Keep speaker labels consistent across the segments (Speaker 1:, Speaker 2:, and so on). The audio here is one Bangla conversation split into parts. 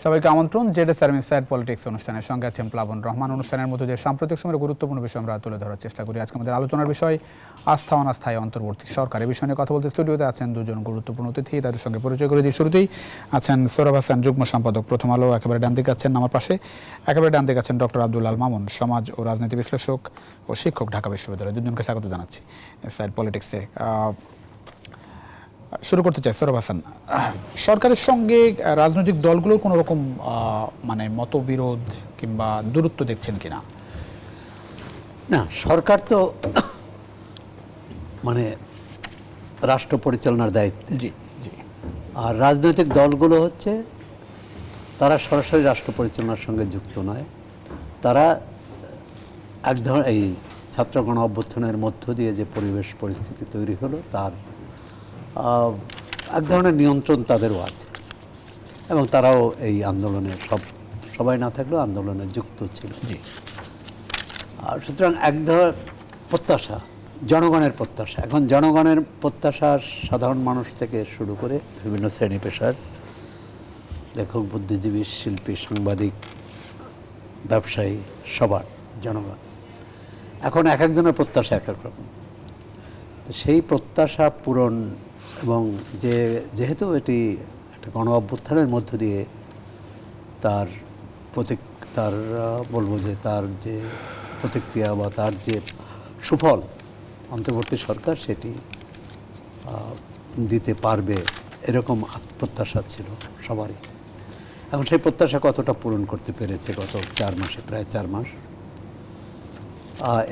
Speaker 1: সবাইকে আমন্ত্রণ জেডএস আর ইনসাইড পলিটিক্স অনুষ্ঠানের সঙ্গে আছেন প্লাবন রহমান। অনুষ্ঠানের মধ্যে যে সাম্প্রতিক সময়ের গুরুত্বপূর্ণ বিষয় আমরা তুলে ধরার চেষ্টা করি। আজকে আমাদের আলোচনার বিষয় আস্থা অনাস্থায় অন্তর্বর্তী সরকার। এই বিষয় নিয়ে কথা বলতে স্টুডিওতে আছেন দুজন গুরুত্বপূর্ণ অতিথি, তাদের সঙ্গে পরিচয় করে দিয়ে শুরুতেই আছেন সোহরাব হাসান, যুগ্ম সম্পাদক প্রথম আলো, একেবারে ডান দিকে আছেন আমার পাশে, একেবারে ডান দিকে আছেন ডক্টর আব্দুল আল মামুন, সমাজ ও রাজনীতি বিশ্লেষক ও শিক্ষক, ঢাকা বিশ্ববিদ্যালয়। দুজনকে স্বাগত জানাচ্ছি ইনসাইড পলিটিক্সে। শুরু করতে চাই সোহরাব হাসান, সরকারের সঙ্গে রাজনৈতিক দলগুলোর কোনো রকম মানে মতবিরোধ কিংবা দূরত্ব দেখছেন কিনা?
Speaker 2: না, সরকার তো মানে রাষ্ট্র পরিচালনার দায়িত্ব,
Speaker 1: জি জি,
Speaker 2: আর রাজনৈতিক দলগুলো হচ্ছে তারা সরাসরি রাষ্ট্র পরিচালনার সঙ্গে যুক্ত নয়। তারা এক ধরনের এই ছাত্র গণ অভ্যুত্থানের মধ্য দিয়ে যে পরিবেশ পরিস্থিতি তৈরি হলো তার এক ধরনের নিয়ন্ত্রণ তাদেরও আছে, এবং তারাও এই আন্দোলনে সবাই না থাকলেও আন্দোলনে যুক্ত ছিল।
Speaker 1: জি,
Speaker 2: আর সুতরাং এক ধরনের প্রত্যাশা, জনগণের প্রত্যাশা, এখন জনগণের প্রত্যাশা সাধারণ মানুষ থেকে শুরু করে বিভিন্ন শ্রেণী পেশার লেখক, বুদ্ধিজীবী, শিল্পী, সাংবাদিক, ব্যবসায়ী, সবার জনগণ এখন এক একজনের প্রত্যাশা এক এক রকম। তো সেই প্রত্যাশা পূরণ এবং যেহেতু এটি একটা গণ অভ্যুত্থানের মধ্য দিয়ে তার বলবো যে তার যে প্রতিক্রিয়া বা তার যে সুফল অন্তর্বর্তী সরকার সেটি দিতে পারবে এরকম প্রত্যাশা ছিল সবারই। এখন সেই প্রত্যাশা কতটা পূরণ করতে পেরেছে গত 4 মাসে, প্রায় 4 মাস,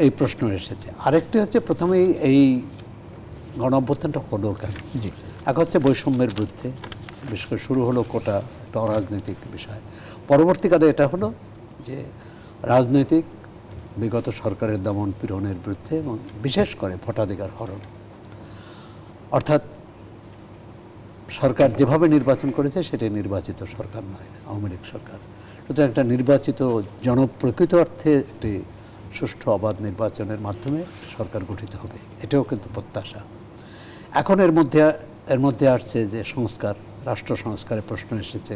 Speaker 2: এই প্রশ্ন এসেছে। আরেকটি হচ্ছে প্রথমেই এই গণ অভ্যুত্থানটা হলো কেন?
Speaker 1: জি,
Speaker 2: এক হচ্ছে বৈষম্যের বিরুদ্ধে, বিশেষ করে শুরু হলো কোটা, একটা অরাজনৈতিক বিষয়। পরবর্তীকালে এটা হলো যে রাজনৈতিক বিগত সরকারের দমন পীড়নের বিরুদ্ধে, এবং বিশেষ করে ভোটাধিকার হরণ। অর্থাৎ সরকার যেভাবে নির্বাচন করেছে সেটি নির্বাচিত সরকার নয়, আওয়ামী লীগ সরকার। সুতরাং একটা নির্বাচিত জনপ্রকৃত অর্থে একটি সুষ্ঠু অবাধ নির্বাচনের মাধ্যমে সরকার গঠিত হবে, এটাও কিন্তু প্রত্যাশা। এখন এর মধ্যে আসছে যে সংস্কার, রাষ্ট্র সংস্কারের প্রশ্ন এসেছে,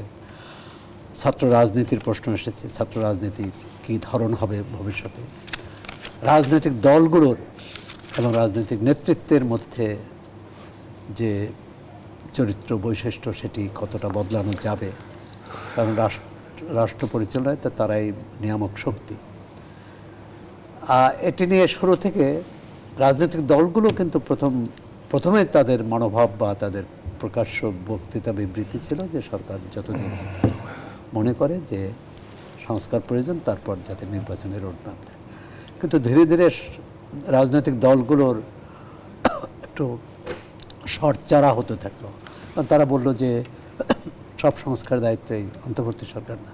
Speaker 2: ছাত্র রাজনীতির প্রশ্ন এসেছে, ছাত্র রাজনীতির কী ধরন হবে ভবিষ্যতে, রাজনৈতিক দলগুলোর এবং রাজনৈতিক নেতৃত্বের মধ্যে যে চরিত্র বৈশিষ্ট্য সেটি কতটা বদলানো যাবে, কারণ রাষ্ট্র পরিচালনায় তো তারাই নিয়ামক শক্তি। এটি নিয়ে শুরু থেকে রাজনৈতিক দলগুলো কিন্তু প্রথমে তাদের মনোভাব বা তাদের প্রকাশ্য বক্তৃতা বিবৃতি ছিল যে সরকার যতদিন মনে করে যে সংস্কার প্রয়োজন তারপর যাতে নির্বাচনের রোডম্যাপ দেয়। কিন্তু ধীরে ধীরে রাজনৈতিক দলগুলোর একটু শর্টচারা হতে থাকলো, কারণ তারা বলল যে সব সংস্কার দায়িত্বই অন্তর্বর্তী সরকার না,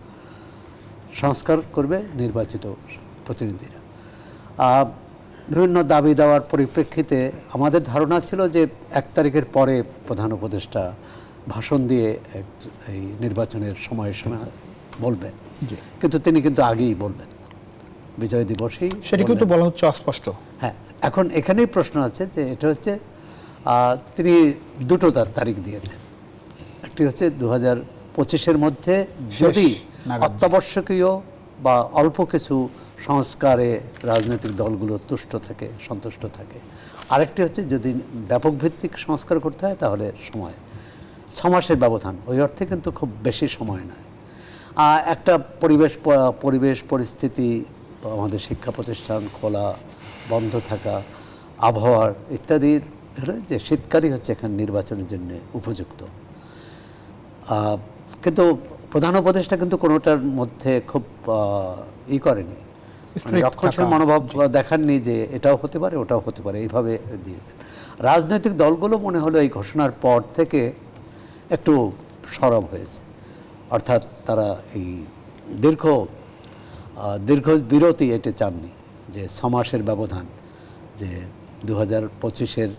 Speaker 2: সংস্কার করবে নির্বাচিত প্রতিনিধিরা। বিভিন্ন দাবি দেওয়ার পরিপ্রেক্ষিতে আমাদের ধারণা ছিল যে 1 তারিখের পরে প্রধান উপদেষ্টা ভাষণ দিয়ে এই নির্বাচনের সময় বলবেন, কিন্তু তিনি আগেই বললেন, বিজয় দিবসেই।
Speaker 1: সেটি কিন্তু বলা হচ্ছে অস্পষ্ট।
Speaker 2: হ্যাঁ, এখন এখানেই প্রশ্ন আছে যে এটা হচ্ছে তিনি দুটো তারিখ দিয়েছেন। একটি হচ্ছে 2025-এর মধ্যে যদি অত্যাবশ্যকীয় বা অল্প কিছু সংস্কারে রাজনৈতিক দলগুলো সন্তুষ্ট থাকে। আরেকটি হচ্ছে যদি ব্যাপক ভিত্তিক সংস্কার করতে হয় তাহলে 6 মাসের ব্যবধান, ওই অর্থে কিন্তু খুব বেশি সময় নয়। একটা পরিবেশ পরিস্থিতি, আমাদের শিক্ষা প্রতিষ্ঠান খোলা বন্ধ থাকা, আবহাওয়ার ইত্যাদির যে শীতকালই হচ্ছে এখানে নির্বাচনের জন্য উপযুক্ত। কিন্তু প্রধান উপদেষ্টা কিন্তু কোনোটার মধ্যে খুব করেনি, রক্ষণশীল মনোভাব দেখাননি যে এটাও হতে পারে ওটাও হতে পারে, এইভাবে দিয়েছেন। রাজনৈতিক দলগুলো মনে হলো এই ঘোষণার পর থেকে একটু সরব হয়েছে, অর্থাৎ তারা এই দীর্ঘ বিরতি এটি চাননি, যে 6 মাসের ব্যবধান, যে 2025-এর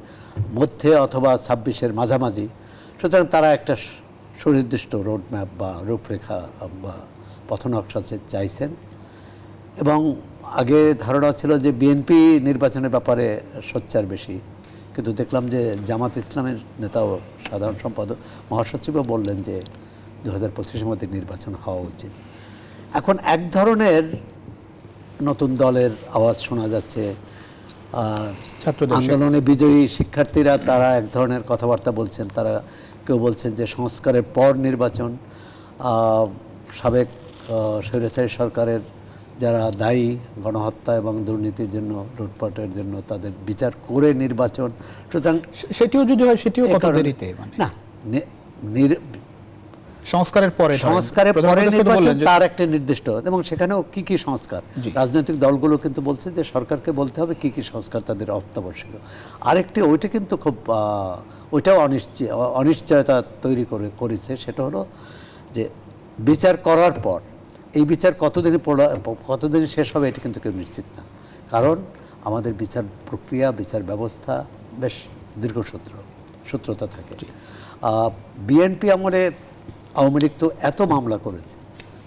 Speaker 2: মধ্যে অথবা 26-এর মাঝামাঝি। সুতরাং তারা একটা সুনির্দিষ্ট রোডম্যাপ বা রূপরেখা বা পথনকশা চাইছেন। এবং আগে ধারণা ছিল যে বিএনপি নির্বাচনের ব্যাপারে সোচ্চার বেশি, কিন্তু দেখলাম যে জামাত ইসলামের নেতাও, সাধারণ সম্পাদক, মহাসচিবও বললেন যে 2025-এর মধ্যে নির্বাচন হওয়া উচিত। এখন এক ধরনের নতুন দলের আওয়াজ শোনা যাচ্ছে,
Speaker 1: ছাত্রদের
Speaker 2: আন্দোলনে বিজয়ী শিক্ষার্থীরা তারা এক ধরনের কথাবার্তা বলছেন। তারা কেউ বলছেন যে সংস্কারের পর নির্বাচন, সাবেক স্বৈরাচারী সরকারের যারা দায়ী গণহত্যা এবং দুর্নীতির জন্য, লুটপাটের জন্য, তাদের বিচার করে নির্বাচন। সুতরাং
Speaker 1: সেটিও যদি হয় সেটিও কত দেরিতে, মানে
Speaker 2: না,
Speaker 1: সংস্কারের পরে
Speaker 2: নির্বাচন তার একটা নির্দিষ্ট, এবং সেখানেও কি কি সংস্কার রাজনৈতিক দলগুলো কিন্তু বলছে যে সরকারকে বলতে হবে কি কি সংস্কার তাদের অত্যাবশ্যকীয়। আরেকটি ওইটা কিন্তু খুব ওইটাও অনিশ্চয়তা তৈরি করেছে, সেটা হলো যে বিচার করার পর এই বিচার কতদিনে শেষ হবে এটা কিন্তু কেউ নিশ্চিত না। কারণ আমাদের বিচার প্রক্রিয়া, বিচার ব্যবস্থা বেশ দীর্ঘসূত্রতা থাকে। বিএনপি আমলে আওয়ামী লীগ তো এত মামলা করেছে,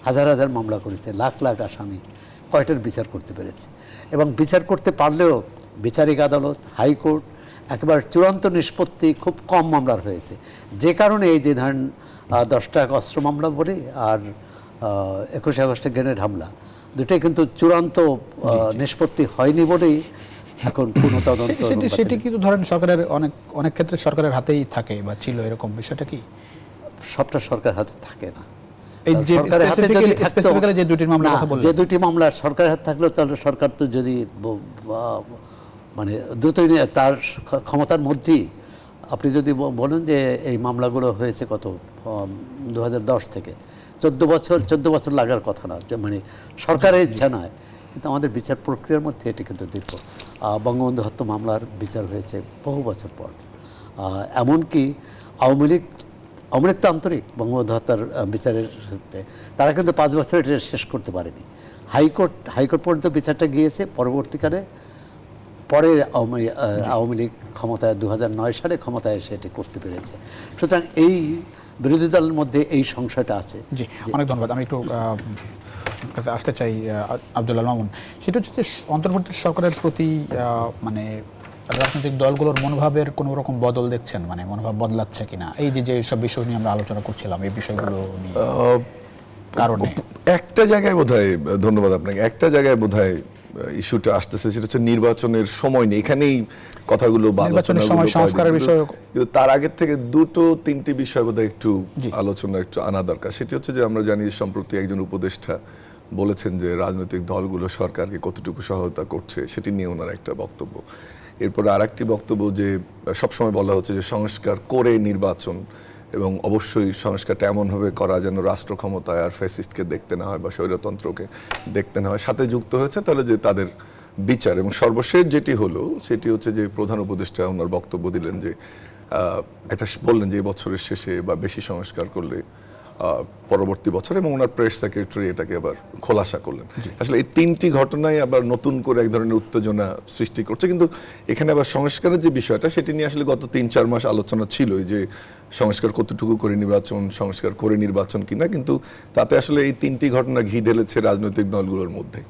Speaker 2: হাজার হাজার মামলা করেছে, লাখ লাখ আসামি, কয়টার বিচার করতে পেরেছে? এবং বিচার করতে পারলেও বিচারিক আদালত, হাইকোর্ট একেবারে চূড়ান্ত নিষ্পত্তি খুব কম মামলার হয়েছে। যে কারণে এই যে ধরেন 10টা অস্ত্র মামলা বলে আর 21 আগস্টের গ্রেনেড হামলা, দুটোই কিন্তু চূড়ান্ত নিষ্পত্তি হয়নি বলেই এখন পুনঃ তদন্ত।
Speaker 1: সেটি কিন্তু ধরেন সরকারের অনেক ক্ষেত্রে সরকারের হাতেই থাকে বা ছিল, এরকম বিষয়টা কি?
Speaker 2: সবটা সরকার হাতে থাকে না।
Speaker 1: যে
Speaker 2: দুটি মামলা সরকারের হাতে থাকলেও তাহলে সরকার তো যদি মানে দ্রুতই তার ক্ষমতার মধ্যেই, আপনি যদি বলেন যে এই মামলাগুলো হয়েছে কত 2010 থেকে 14 বছর লাগার কথা না, মানে সরকারের ইচ্ছা নয়, কিন্তু আমাদের বিচার প্রক্রিয়ার মধ্যে এটি কিন্তু দীর্ঘ। বঙ্গবন্ধু হত্যা মামলার বিচার হয়েছে বহু বছর পর। এমনকি আওয়ামী লীগ তো আন্তরিক বঙ্গবন্ধু হত্যার বিচারের ক্ষেত্রে, তারা কিন্তু 5 বছর এটা শেষ করতে পারেনি। হাইকোর্ট পর্যন্ত বিচারটা গিয়েছে, পরবর্তীকালে পরে আওয়ামী লীগ ক্ষমতায় 2009 সালে ক্ষমতায় এসে এটি করতে পেরেছে। সুতরাং এই বিরোধী দলের মধ্যে এই সংশয়টা আছে।
Speaker 1: জি, অনেক ধন্যবাদ। আমি একটু কাছে আসতে চাই আব্দুল আল মামুন। সেটা হচ্ছে যে অন্তর্বর্তী সরকারের প্রতি মানে রাজনৈতিক দলগুলোর মনোভাবের কোনো রকম বদল দেখছেন, মানে মনোভাব বদলাচ্ছে কিনা, এই যে সব বিষয় নিয়ে আমরা আলোচনা করছিলাম, এই বিষয়গুলো নিয়ে কারণে
Speaker 3: একটা জায়গায় বোধহয়, ধন্যবাদ আপনাকে, একটা জায়গায় বোধহয় ইস্যুটা আসতেছে, সেটা হচ্ছে নির্বাচনের সময় নেই, এখানেই কথাগুলো বা
Speaker 1: নির্বাচনের সময় সংস্কারের বিষয়,
Speaker 3: কিন্তু তার আগের থেকে 2-3টি বিষয় বোধহয় একটু আলোচনা একটু আনা দরকার। সেটি হচ্ছে যে আমরা জানি সম্প্রতি একজন উপদেষ্টা বলেছেন যে রাজনৈতিক দলগুলো সরকারকে কতটুকু সহায়তা করছে, সেটি নিয়ে ওনার একটা বক্তব্য। এরপরে আরেকটি বক্তব্য যে সবসময় বলা হচ্ছে যে সংস্কার করে নির্বাচন, এবং অবশ্যই সংস্কারটা এমনভাবে করা যেন রাষ্ট্র ক্ষমতায় আর ফ্যাসিস্টকে দেখতে না হয় বা স্বৈরতন্ত্রকে দেখতে না হয়। সাথে যুক্ত হয়েছে তাহলে যে তাদের বিচার, এবং সর্বশেষ যেটি হলো সেটি হচ্ছে যে প্রধান উপদেষ্টা ওনার বক্তব্য দিলেন যে একটা বললেন যে এই বছরের শেষে বা বেশি সংস্কার করলে পরবর্তী বছর, এবং ওনার প্রেস সেক্রেটারি এটাকে আবার খোলাসা করলেন। আসলে এই 3টি ঘটনায় আবার নতুন করে এক ধরনের উত্তেজনা সৃষ্টি করছে। কিন্তু এখানে আবার সংস্কারের যে বিষয়টা সেটি নিয়ে আসলে গত 3-4 মাস আলোচনা ছিল যে সংস্কার কতটুকু করে নির্বাচন, সংস্কার করে নির্বাচন কিনা, কিন্তু তাতে আসলে এই 3টি ঘটনা ঘি ঢেলেছে রাজনৈতিক দলগুলোর মধ্যে।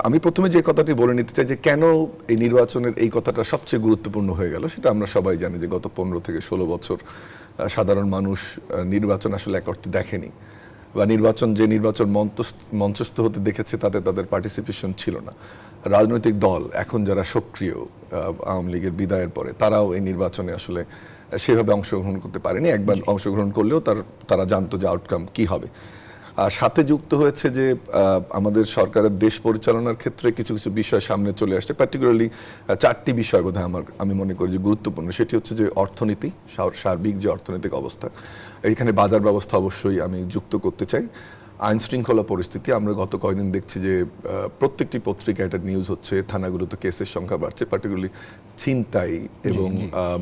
Speaker 3: আমি প্রথমে যে কথাটি বলে নিতে চাই যে কেন এই নির্বাচনের এই কথাটা সবচেয়ে গুরুত্বপূর্ণ হয়ে গেল, সেটা আমরা সবাই জানি যে গত 15 থেকে 16 বছর সাধারণ মানুষ নির্বাচন আসলে এক অর্থে দেখেনি, বা যে নির্বাচন মঞ্চস্থ হতে দেখেছে তাতে তাদের পার্টিসিপেশন ছিল না। রাজনৈতিক দল এখন যারা সক্রিয়, আওয়ামী লীগের বিদায়ের পরে, তারাও এই নির্বাচনে আসলে সেভাবে অংশগ্রহণ করতে পারেনি। একবার অংশগ্রহণ করলেও তারা জানতো যে আউটকাম কি হবে। আর সাথে যুক্ত হয়েছে যে আমাদের সরকারের দেশ পরিচালনার ক্ষেত্রে কিছু কিছু বিষয় সামনে চলে আসছে, পার্টিকুলারলি 4টি বিষয় বোধহয় আমি মনে করি যে গুরুত্বপূর্ণ। সেটি হচ্ছে যে অর্থনীতি, সার্বিক যে অর্থনৈতিক অবস্থা, এখানে বাজার ব্যবস্থা অবশ্যই আমি যুক্ত করতে চাই। আইন শৃঙ্খলা পরিস্থিতি, আমরা গত কয়েকদিন দেখছি যে প্রত্যেকটি পত্রিকায় এটা নিউজ হচ্ছে, থানাগুলোতে কেসের সংখ্যা বাড়ছে, পার্টিকুলারলি ছিনতাই এবং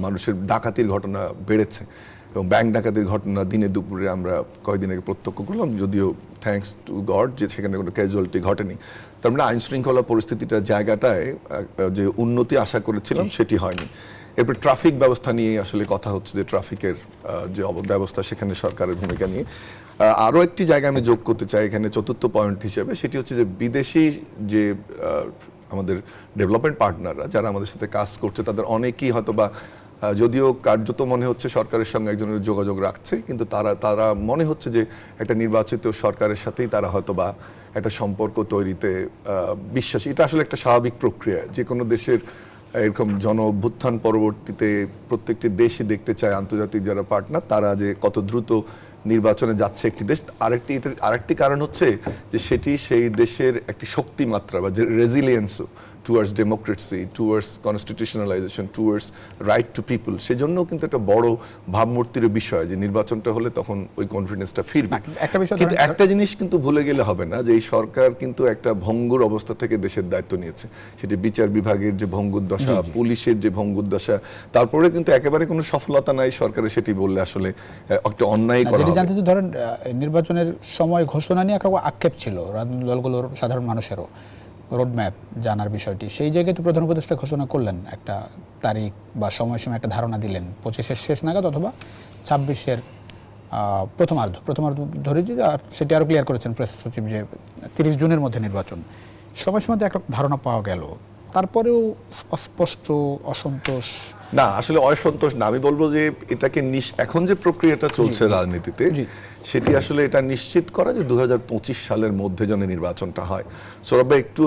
Speaker 3: মানুষের ডাকাতির ঘটনা বেড়েছে, এবং ব্যাংক ডাকাতির ঘটনা দিনে দুপুরে আমরা কয়েকদিন আগে প্রত্যক্ষ করলাম, যদিও থ্যাঙ্কস টু গড যে সেখানে কোনো ক্যাজুয়ালিটি ঘটেনি। তার মানে আইন শৃঙ্খলা পরিস্থিতিটা জায়গাটায় যে উন্নতি আশা করেছিলাম সেটি হয়নি। এরপর ট্রাফিক ব্যবস্থা নিয়ে আসলে কথা হচ্ছে যে ট্রাফিকের যে ব্যবস্থা, সেখানে সরকারের ভূমিকা নিয়ে আরও একটি জায়গা আমি যোগ করতে চাই এখানে 4র্থ পয়েন্ট হিসেবে, সেটি হচ্ছে যে বিদেশি যে আমাদের ডেভেলপমেন্ট পার্টনাররা যারা আমাদের সাথে কাজ করছে, তাদের অনেকেই হয়তো বা যদিও কার্যত মনে হচ্ছে সরকারের সঙ্গে একজনের যোগাযোগ রাখছে, কিন্তু তারা মনে হচ্ছে যে একটা নির্বাচিত সরকারের সাথেই তারা হয়তো বা একটা সম্পর্ক তৈরিতে বিশ্বাসী। এটা আসলে একটা স্বাভাবিক প্রক্রিয়া। যে কোনো দেশের এরকম জন অভ্যুত্থান পরবর্তীতে প্রত্যেকটি দেশই দেখতে চায় আন্তর্জাতিক যারা পার্টনার তারা যে কত দ্রুত নির্বাচনে যাচ্ছে একটি দেশ। আরেকটি কারণ হচ্ছে যে সেটি সেই দেশের একটি শক্তিমাত্রা বা যে রেজিলিয়েন্সও towards democracy, towards constitutionalisation, towards right to people, সেজন্য কিন্তু একটা বড় ভাবমূর্তির বিষয় যে নির্বাচনটা হলে তখন ওই কনফিডেন্সটা ফিরবে। কিন্তু একটা জিনিস কিন্তু ভুলে গেলে হবে না যে এই সরকার কিন্তু একটা ভঙ্গুর অবস্থা থেকে দেশের দায়িত্ব নিয়েছে। সেটি বিচার বিভাগের যে ভঙ্গুর দশা, পুলিশের যে ভঙ্গুর দশা, তারপরে কিন্তু একেবারে কোনো সফলতা নাই সরকারের, সেটি বললে আসলে একটা অন্যায় করা হবে।
Speaker 1: জানতে চাই, ধরেন নির্বাচনের সময় ঘোষণা নিয়ে একটা আক্ষেপ ছিল রাজনৈতিক দলগুলোর, সাধারণ মানুষেরও রোডম্যাপ জানার বিষয়টি। সেই জায়গায় তো প্রধান উপদেষ্টা ঘোষণা করলেন একটা তারিখ বা সময়সীমা, একটা ধারণা দিলেন 25-এর শেষ নাগাদ অথবা 26-এর প্রথমার্ধ ধরে, আর সেটি আরও ক্লিয়ার করেছেন প্রেস সচিব যে 30 জুনের মধ্যে নির্বাচন। সময়সীমাতে একটা ধারণা পাওয়া গেল, তারপরেও অস্পষ্ট, অসন্তোষ।
Speaker 3: না, আসলে অসন্তোষ না, আমি বলবো যে এটাকে এখন যে প্রক্রিয়াটা চলছে রাজনীতিতে সেটি আসলে এটা নিশ্চিত করা যে 2025 সালের মধ্যে যেন নির্বাচনটা হয়। সৌরভ ভাই একটু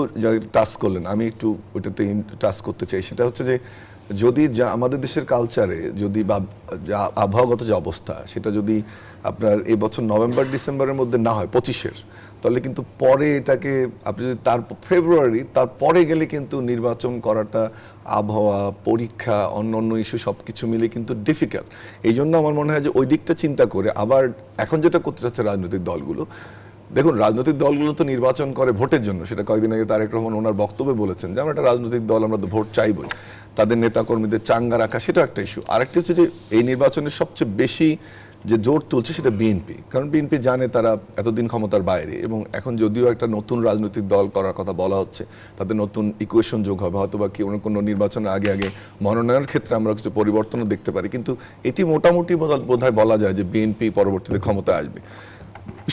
Speaker 3: টাচ করলেন, আমি একটু ওইটাতে টাচ করতে চাই। সেটা হচ্ছে যে যদি যা আমাদের দেশের কালচারে যদি বা আবহাওয়াগত যে অবস্থা সেটা যদি আপনার এই বছর নভেম্বর ডিসেম্বরের মধ্যে না হয় 25-এর, তাহলে কিন্তু পরে এটাকে আপনি যদি ফেব্রুয়ারি তারপরে গেলে কিন্তু নির্বাচন করাটা আবহাওয়া, পরীক্ষা, অন্য ইস্যু সব কিছু মিলে কিন্তু ডিফিকাল্ট। এই জন্য আমার মনে হয় যে ওই দিকটা চিন্তা করে আবার এখন যেটা করতে চাচ্ছে রাজনৈতিক দলগুলো, দেখুন রাজনৈতিক দলগুলো তো নির্বাচন করে ভোটের জন্য। সেটা কয়েকদিন আগে তারেক রহমান ওনার বক্তব্যে বলেছেন যে আমরা একটা রাজনৈতিক দল, আমরা তো ভোট চাইবই। তাদের নেতাকর্মীদের চাঙ্গা রাখা সেটাও একটা ইস্যু। আরেকটি হচ্ছে যে এই নির্বাচনের সবচেয়ে বেশি যে জোর তুলছে সেটা বিএনপি, কারণ বিএনপি জানে তারা এতদিন ক্ষমতার বাইরে, এবং এখন যদিও একটা নতুন রাজনৈতিক দল করার কথা বলা হচ্ছে, তাদের নতুন ইকুয়েশন যোগ হবে, হয়তো বা কি কোনো নির্বাচনের আগে মনোনয়নের ক্ষেত্রে আমরা কিছু পরিবর্তনও দেখতে পারি, কিন্তু এটি মোটামুটি বোধহয় বলা যায় যে বিএনপি পরবর্তীতে ক্ষমতায় আসবে।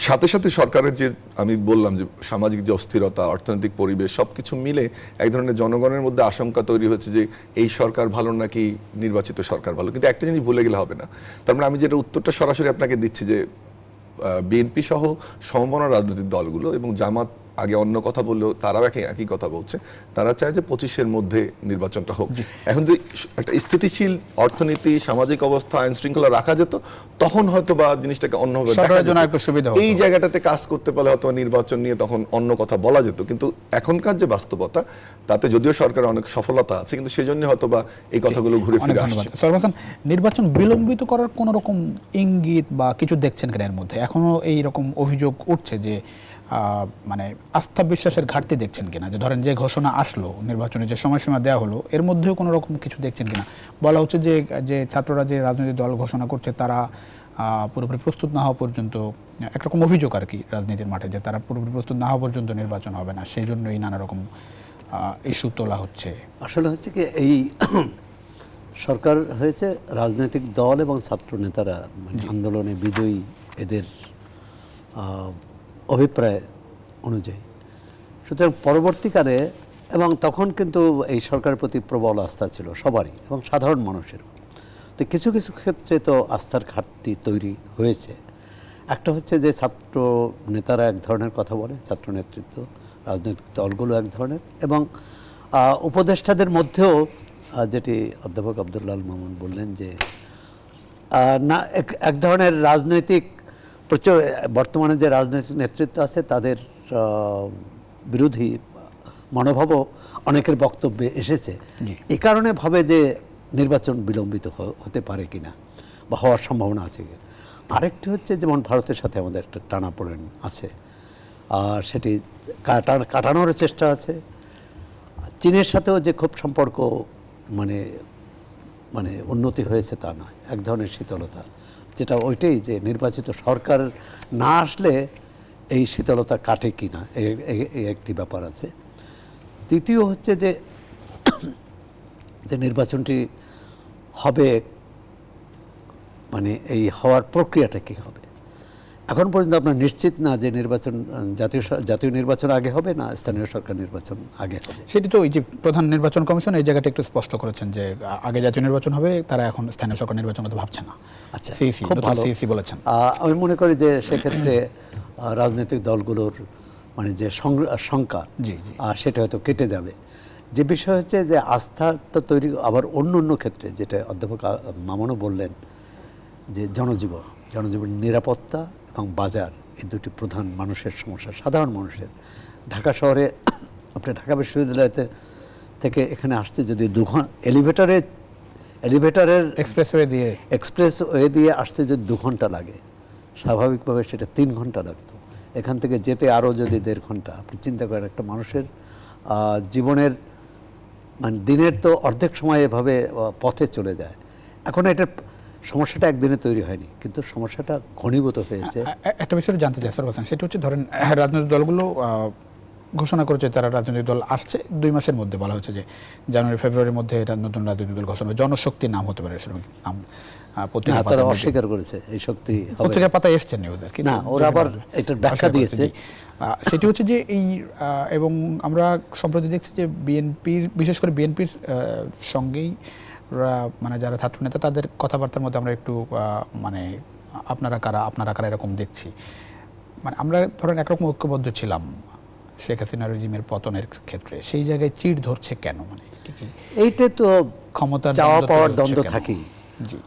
Speaker 3: সাথে সাথে সরকারের যে আমি বললাম যে সামাজিক যে অস্থিরতা, অর্থনৈতিক পরিবেশ সবকিছু মিলে এক ধরনের জনগণের মধ্যে আশঙ্কা তৈরি হয়েছে যে এই সরকার ভালো নাকি নির্বাচিত সরকার ভালো। কিন্তু একটা জিনিস ভুলে গেলে হবে না, তার মানে আমি যেটা উত্তরটা সরাসরি আপনাকে দিচ্ছি যে বিএনপি সহ সমমনা রাজনৈতিক দলগুলো এবং জামাত আগে অন্য কথা বললেও তারাও একই কথা বলছে, তারা চায় যে 25-এর মধ্যে নির্বাচনটা হোক। এখন যদি একটা স্থিতিশীল অর্থনীতি, সামাজিক অবস্থা, আইন শৃঙ্খলা রাখা যেত তখন হয়তো বা জিনিসটাকে অন্যভাবে দেখা যেত। এই জায়গাটাতে কাজ করতে পারলে হয়তো নির্বাচন নিয়ে তখন অন্য কথা বলা যেত। কিন্তু এখনকার যে বাস্তবতা তাতে যদিও সরকারের অনেক সফলতা আছে, কিন্তু সেজন্য হয়তো বা এই কথাগুলো ঘুরে ফিরে আসছে।
Speaker 1: নির্বাচন বিলম্বিত করার কোন রকম ইঙ্গিত বা কিছু দেখছেন কিনা এর মধ্যে? এখনো এই রকম অভিযোগ উঠছে যে মানে আস্থা বিশ্বাসের ঘাটতি দেখছেন কিনা, যে ধরেন যে ঘোষণা আসলো নির্বাচনে যে সময়সীমা দেওয়া হলো এর মধ্যেও কোনো রকম কিছু দেখছেন কিনা? বলা হচ্ছে যে ছাত্ররা যে রাজনৈতিক দল ঘোষণা করছে তারা পুরোপুরি প্রস্তুত না হওয়া পর্যন্ত, একরকম অভিযোগ আর কি রাজনীতির মাঠে, যে তারা পুরোপুরি প্রস্তুত না হওয়া পর্যন্ত নির্বাচন হবে না, সেই জন্যই নানা রকম ইস্যু তোলা হচ্ছে।
Speaker 2: আসলে হচ্ছে কি, এই সরকার হয়েছে রাজনৈতিক দল এবং ছাত্র নেতারা আন্দোলনে বিজয়ী এদের অভিপ্রায় অনুযায়ী। সুতরাং পরবর্তীকালে, এবং তখন কিন্তু এই সরকারের প্রতি প্রবল আস্থা ছিল সবারই এবং সাধারণ মানুষেরও। তো কিছু কিছু ক্ষেত্রে তো আস্থার ঘাটতি তৈরি হয়েছে। একটা হচ্ছে যে ছাত্র নেতারা এক ধরনের কথা বলে, ছাত্র নেতৃত্ব, রাজনৈতিক দলগুলো এক ধরনের, এবং উপদেষ্টাদের মধ্যেও যেটি অধ্যাপক আব্দুল্লাহ আল মামুন বললেন যে না, এক ধরনের রাজনৈতিক বর্তমানে যে রাজনৈতিক নেতৃত্ব আছে তাদের বিরোধী মনোভাবও অনেকের বক্তব্যে এসেছে। এই কারণে ভাবে যে নির্বাচন বিলম্বিত হতে পারে কিনা বা হওয়ার সম্ভাবনা আছে কিনা। আরেকটি হচ্ছে যেমন ভারতের সাথে আমাদের একটা টানাপোড়েন আছে, আর সেটি কাটানোর চেষ্টা আছে। চীনের সাথেও যে খুব সম্পর্ক মানে মানে উন্নতি হয়েছে তা নয়, এক ধরনের শীতলতা, যেটা ওইটাই যে নির্বাচিত সরকার না আসলে এই শীতলতা কাটে কি না, এই একটি ব্যাপার আছে। দ্বিতীয় হচ্ছে যে নির্বাচনটি হবে, মানে এই হওয়ার প্রক্রিয়াটা কী হবে। এখন পর্যন্ত আপনার নিশ্চিত না যে নির্বাচন জাতীয় নির্বাচন আগে হবে না স্থানীয় সরকার নির্বাচন আগে হবে।
Speaker 1: সেটি তো ওই যে প্রধান নির্বাচন কমিশন এই জায়গাটা একটু স্পষ্ট করেছেন যে আগে জাতীয় নির্বাচন হবে, তারা এখন স্থানীয় সরকার নির্বাচন কথা ভাবছে না।
Speaker 2: আচ্ছা,
Speaker 1: সিইসি
Speaker 2: খুব ভালো।
Speaker 1: সিইসি বলেছেন।
Speaker 2: আমি মনে করি যে সেক্ষেত্রে রাজনৈতিক দলগুলোর মানে যে শঙ্কা
Speaker 1: জি, জি।
Speaker 2: সেটা হয়তো কেটে যাবে। যে বিষয় হচ্ছে যে আস্থাটা তৈরি আবার অন্য অন্য ক্ষেত্রে, যেটা অধ্যাপক মামুনও বললেন, যে জনজীবন নিরাপত্তা এবং বাজার, এই দুটি প্রধান মানুষের সমস্যা, সাধারণ মানুষের। ঢাকা শহরে আপনি ঢাকা বিশ্ববিদ্যালয়তে থেকে এখানে আসতে যদি এলিভেটরের এক্সপ্রেসওয়ে দিয়ে আসতে যদি 2 ঘন্টা লাগে, স্বাভাবিকভাবে সেটা 3 ঘন্টা লাগতো। এখান থেকে যেতে আরও যদি 1.5 ঘন্টা, আপনি চিন্তা করেন একটা মানুষের জীবনের মানে দিনের তো অর্ধেক সময় এভাবে পথে চলে যায়। এখন এটার সমস্যাটা একদিনে তৈরি হয়নি, কিন্তু সমস্যাটা ঘনীভূত হয়েছে।
Speaker 1: একটা বিষয় জানতে চাই স্যার হোসেন, সেটা হচ্ছে ধরেন রাজনৈতিক দলগুলো ঘোষণা করেছে তারা রাজনৈতিক দল আসছে 2 মাসের মধ্যে, বলা হচ্ছে যে জানুয়ারি ফেব্রুয়ারির মধ্যে এটা নতুন রাজনৈতিক দল ঘোষণা হবে। জনশক্তি নাম হতে পারে সেরকম নাম পত্রিকা
Speaker 2: তারা অস্বীকার করেছে এই শক্তি হবে।
Speaker 1: পত্রিকার পাতায় এসছে নিউজের,
Speaker 2: না ওরা আবার এটার ব্যাখ্যা দিয়েছে।
Speaker 1: সেটি হচ্ছে যে এই এবং আমরা সম্প্রতি দেখছি যে বিএনপির, বিশেষ করে বিএনপির সঙ্গেই মানে যারা ছাত্রনেতা তাদের কথাবার্তার মধ্যে আমরা একটু মানে আপনারা কারা এরকম দেখছি। মানে আমরা ধরেন একরকম ঐক্যবদ্ধ ছিলাম শেখ হাসিনা রেজিমের পতনের ক্ষেত্রে, সেই জায়গায় চিড় ধরছে কেন? মানে
Speaker 2: এইটা তো
Speaker 1: ক্ষমতার
Speaker 2: চাওয়া পাওয়ার দ্বন্দ্ব থাকেই।
Speaker 1: জি,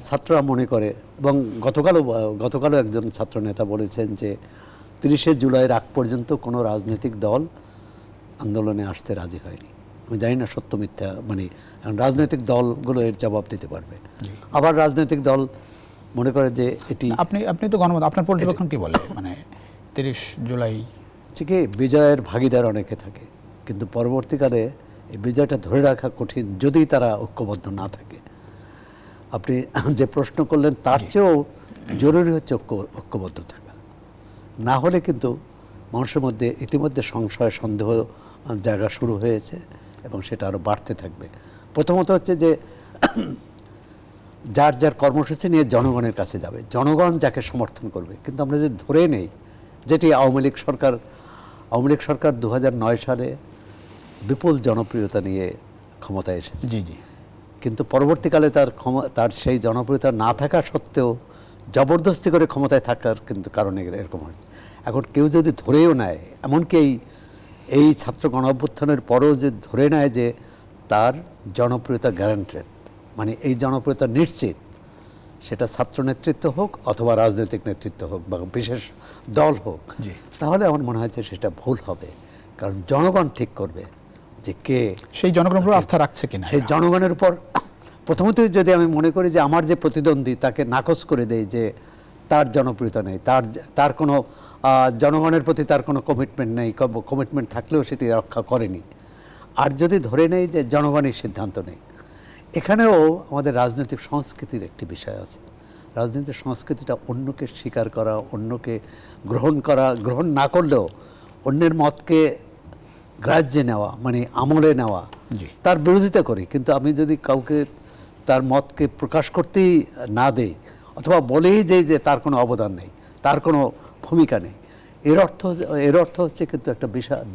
Speaker 2: ছাত্ররা মনে করে, এবং গতকালও একজন ছাত্র নেতা বলেছেন যে 30শে জুলাইয়ের আগ পর্যন্ত কোনো রাজনৈতিক দল আন্দোলনে আসতে রাজি হয়নি। আমি জানি না সত্য মিথ্যা, মানে রাজনৈতিক দলগুলো এর জবাব দিতে পারবে। আবার রাজনৈতিক দল মনে করে যে এটি
Speaker 1: আপনি তো গণমত, আপনার পর্যবেক্ষণ কি বলে? মানে 30 জুলাই
Speaker 2: ঠিক বিজয়ের ভাগিদার অনেকে থাকে, কিন্তু পরবর্তীকালে এই বিজয়টা ধরে রাখা কঠিন যদি তারা ঐক্যবদ্ধ না থাকে। আপনি যে প্রশ্ন করলেন তার চেয়েও জরুরি হচ্ছে ঐক্যবদ্ধ থাকা। না হলে কিন্তু মানুষের মধ্যে ইতিমধ্যে সংশয় সন্দেহ জায়গা শুরু হয়েছে এবং সেটা আরও বাড়তে থাকবে। প্রথমত হচ্ছে যে যার যার কর্মসূচি নিয়ে জনগণের কাছে যাবে, জনগণ যাকে সমর্থন করবে। কিন্তু আমরা যদি ধরে নেই, যেটি আওয়ামী লীগ সরকার 2009 সালে বিপুল জনপ্রিয়তা নিয়ে ক্ষমতায় এসেছে।
Speaker 1: জি জি,
Speaker 2: কিন্তু পরবর্তীকালে তার সেই জনপ্রিয়তা না থাকা সত্ত্বেও জবরদস্তি করে ক্ষমতায় থাকার কিন্তু কারণে এরকম হয়েছে। এখন কেউ যদি ধরেও নেয়, এমনকি এই ছাত্র গণ অভ্যুত্থানের পরেও যদি ধরে নেয় যে তার জনপ্রিয়তা গ্যারান্টেড, মানে এই জনপ্রিয়তা নিশ্চিত, সেটা ছাত্র নেতৃত্ব হোক অথবা রাজনৈতিক নেতৃত্ব হোক বা বিশেষ দল হোক, তাহলে আমার মনে হয় যে সেটা ভুল হবে। কারণ জনগণ ঠিক করবে যে কে
Speaker 1: সেই জনগণের উপর আস্থা রাখছে কিনা।
Speaker 2: সেই জনগণের উপর প্রথমতই যদি আমি মনে করি যে আমার যে প্রতিদ্বন্দ্বী তাকে নাকচ করে দেই যে তার জনপ্রিয়তা নেই, তার কোনো জনগণের প্রতি তার কোনো কমিটমেন্ট নেই, কমিটমেন্ট থাকলেও সেটি রক্ষা করেনি, আর যদি ধরে নেই যে জনগণই সিদ্ধান্ত নেই, এখানেও আমাদের রাজনৈতিক সংস্কৃতির একটি বিষয় আছে। রাজনৈতিক সংস্কৃতিটা অন্যকে স্বীকার করা, অন্যকে গ্রহণ না করলেও অন্যের মতকে গ্রাহ্যে নেওয়া, মানে আমলে নেওয়া, তার বিরোধিতা করি। কিন্তু আমি যদি কাউকে তার মতকে প্রকাশ করতেই না দেই অথবা বলেই যে তার কোনো অবদান নেই, তার কোনো ভূমিকা নেই, এর অর্থ হচ্ছে কিন্তু একটা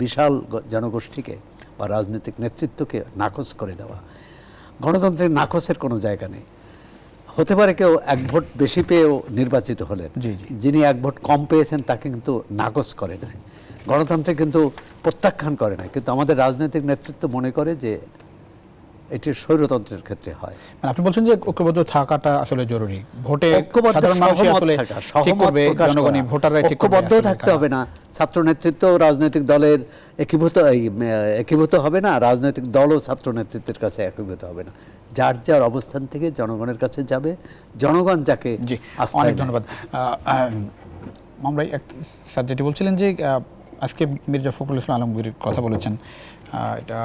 Speaker 2: বিশাল জনগোষ্ঠীকে বা রাজনৈতিক নেতৃত্বকে নাকচ করে দেওয়া। গণতন্ত্রের নাকচের কোনো জায়গা নেই। হতে পারে কেউ 1 ভোট বেশি পেয়েও নির্বাচিত হলেন, যিনি 1 ভোট কম পেয়েছেন তাকে কিন্তু নাকচ করে নাই, গণতন্ত্রে কিন্তু প্রত্যাখ্যান করে না। কিন্তু আমাদের রাজনৈতিক নেতৃত্ব মনে করে যে এটি স্বৈরতন্ত্রের ক্ষেত্রে হয়।
Speaker 1: মানে আপনি বলছেন যে ঐক্যবদ্ধ থাকাটা আসলে জরুরি। ভোটে সাধারণ মানুষই আসলে ঠিক করবে, জনগণই ভোটাররাই ঠিক করবে।
Speaker 2: ঐক্যবদ্ধ থাকতে হবে না, ছাত্র নেতৃত্ব রাজনৈতিক দলের একীভূত হবে না, রাজনৈতিক দলও ছাত্র নেতৃত্বের কাছে একীভূত হবে না। যার যার অবস্থান থেকে জনগণের কাছে যাবে, জনগণ যাকে।
Speaker 1: অনেক ধন্যবাদ। আমরা স্যার যেটি বলছিলেন যে আজকে মির্জা ফখরুল ইসলাম আলমগীর কথা বলেছেন, এটা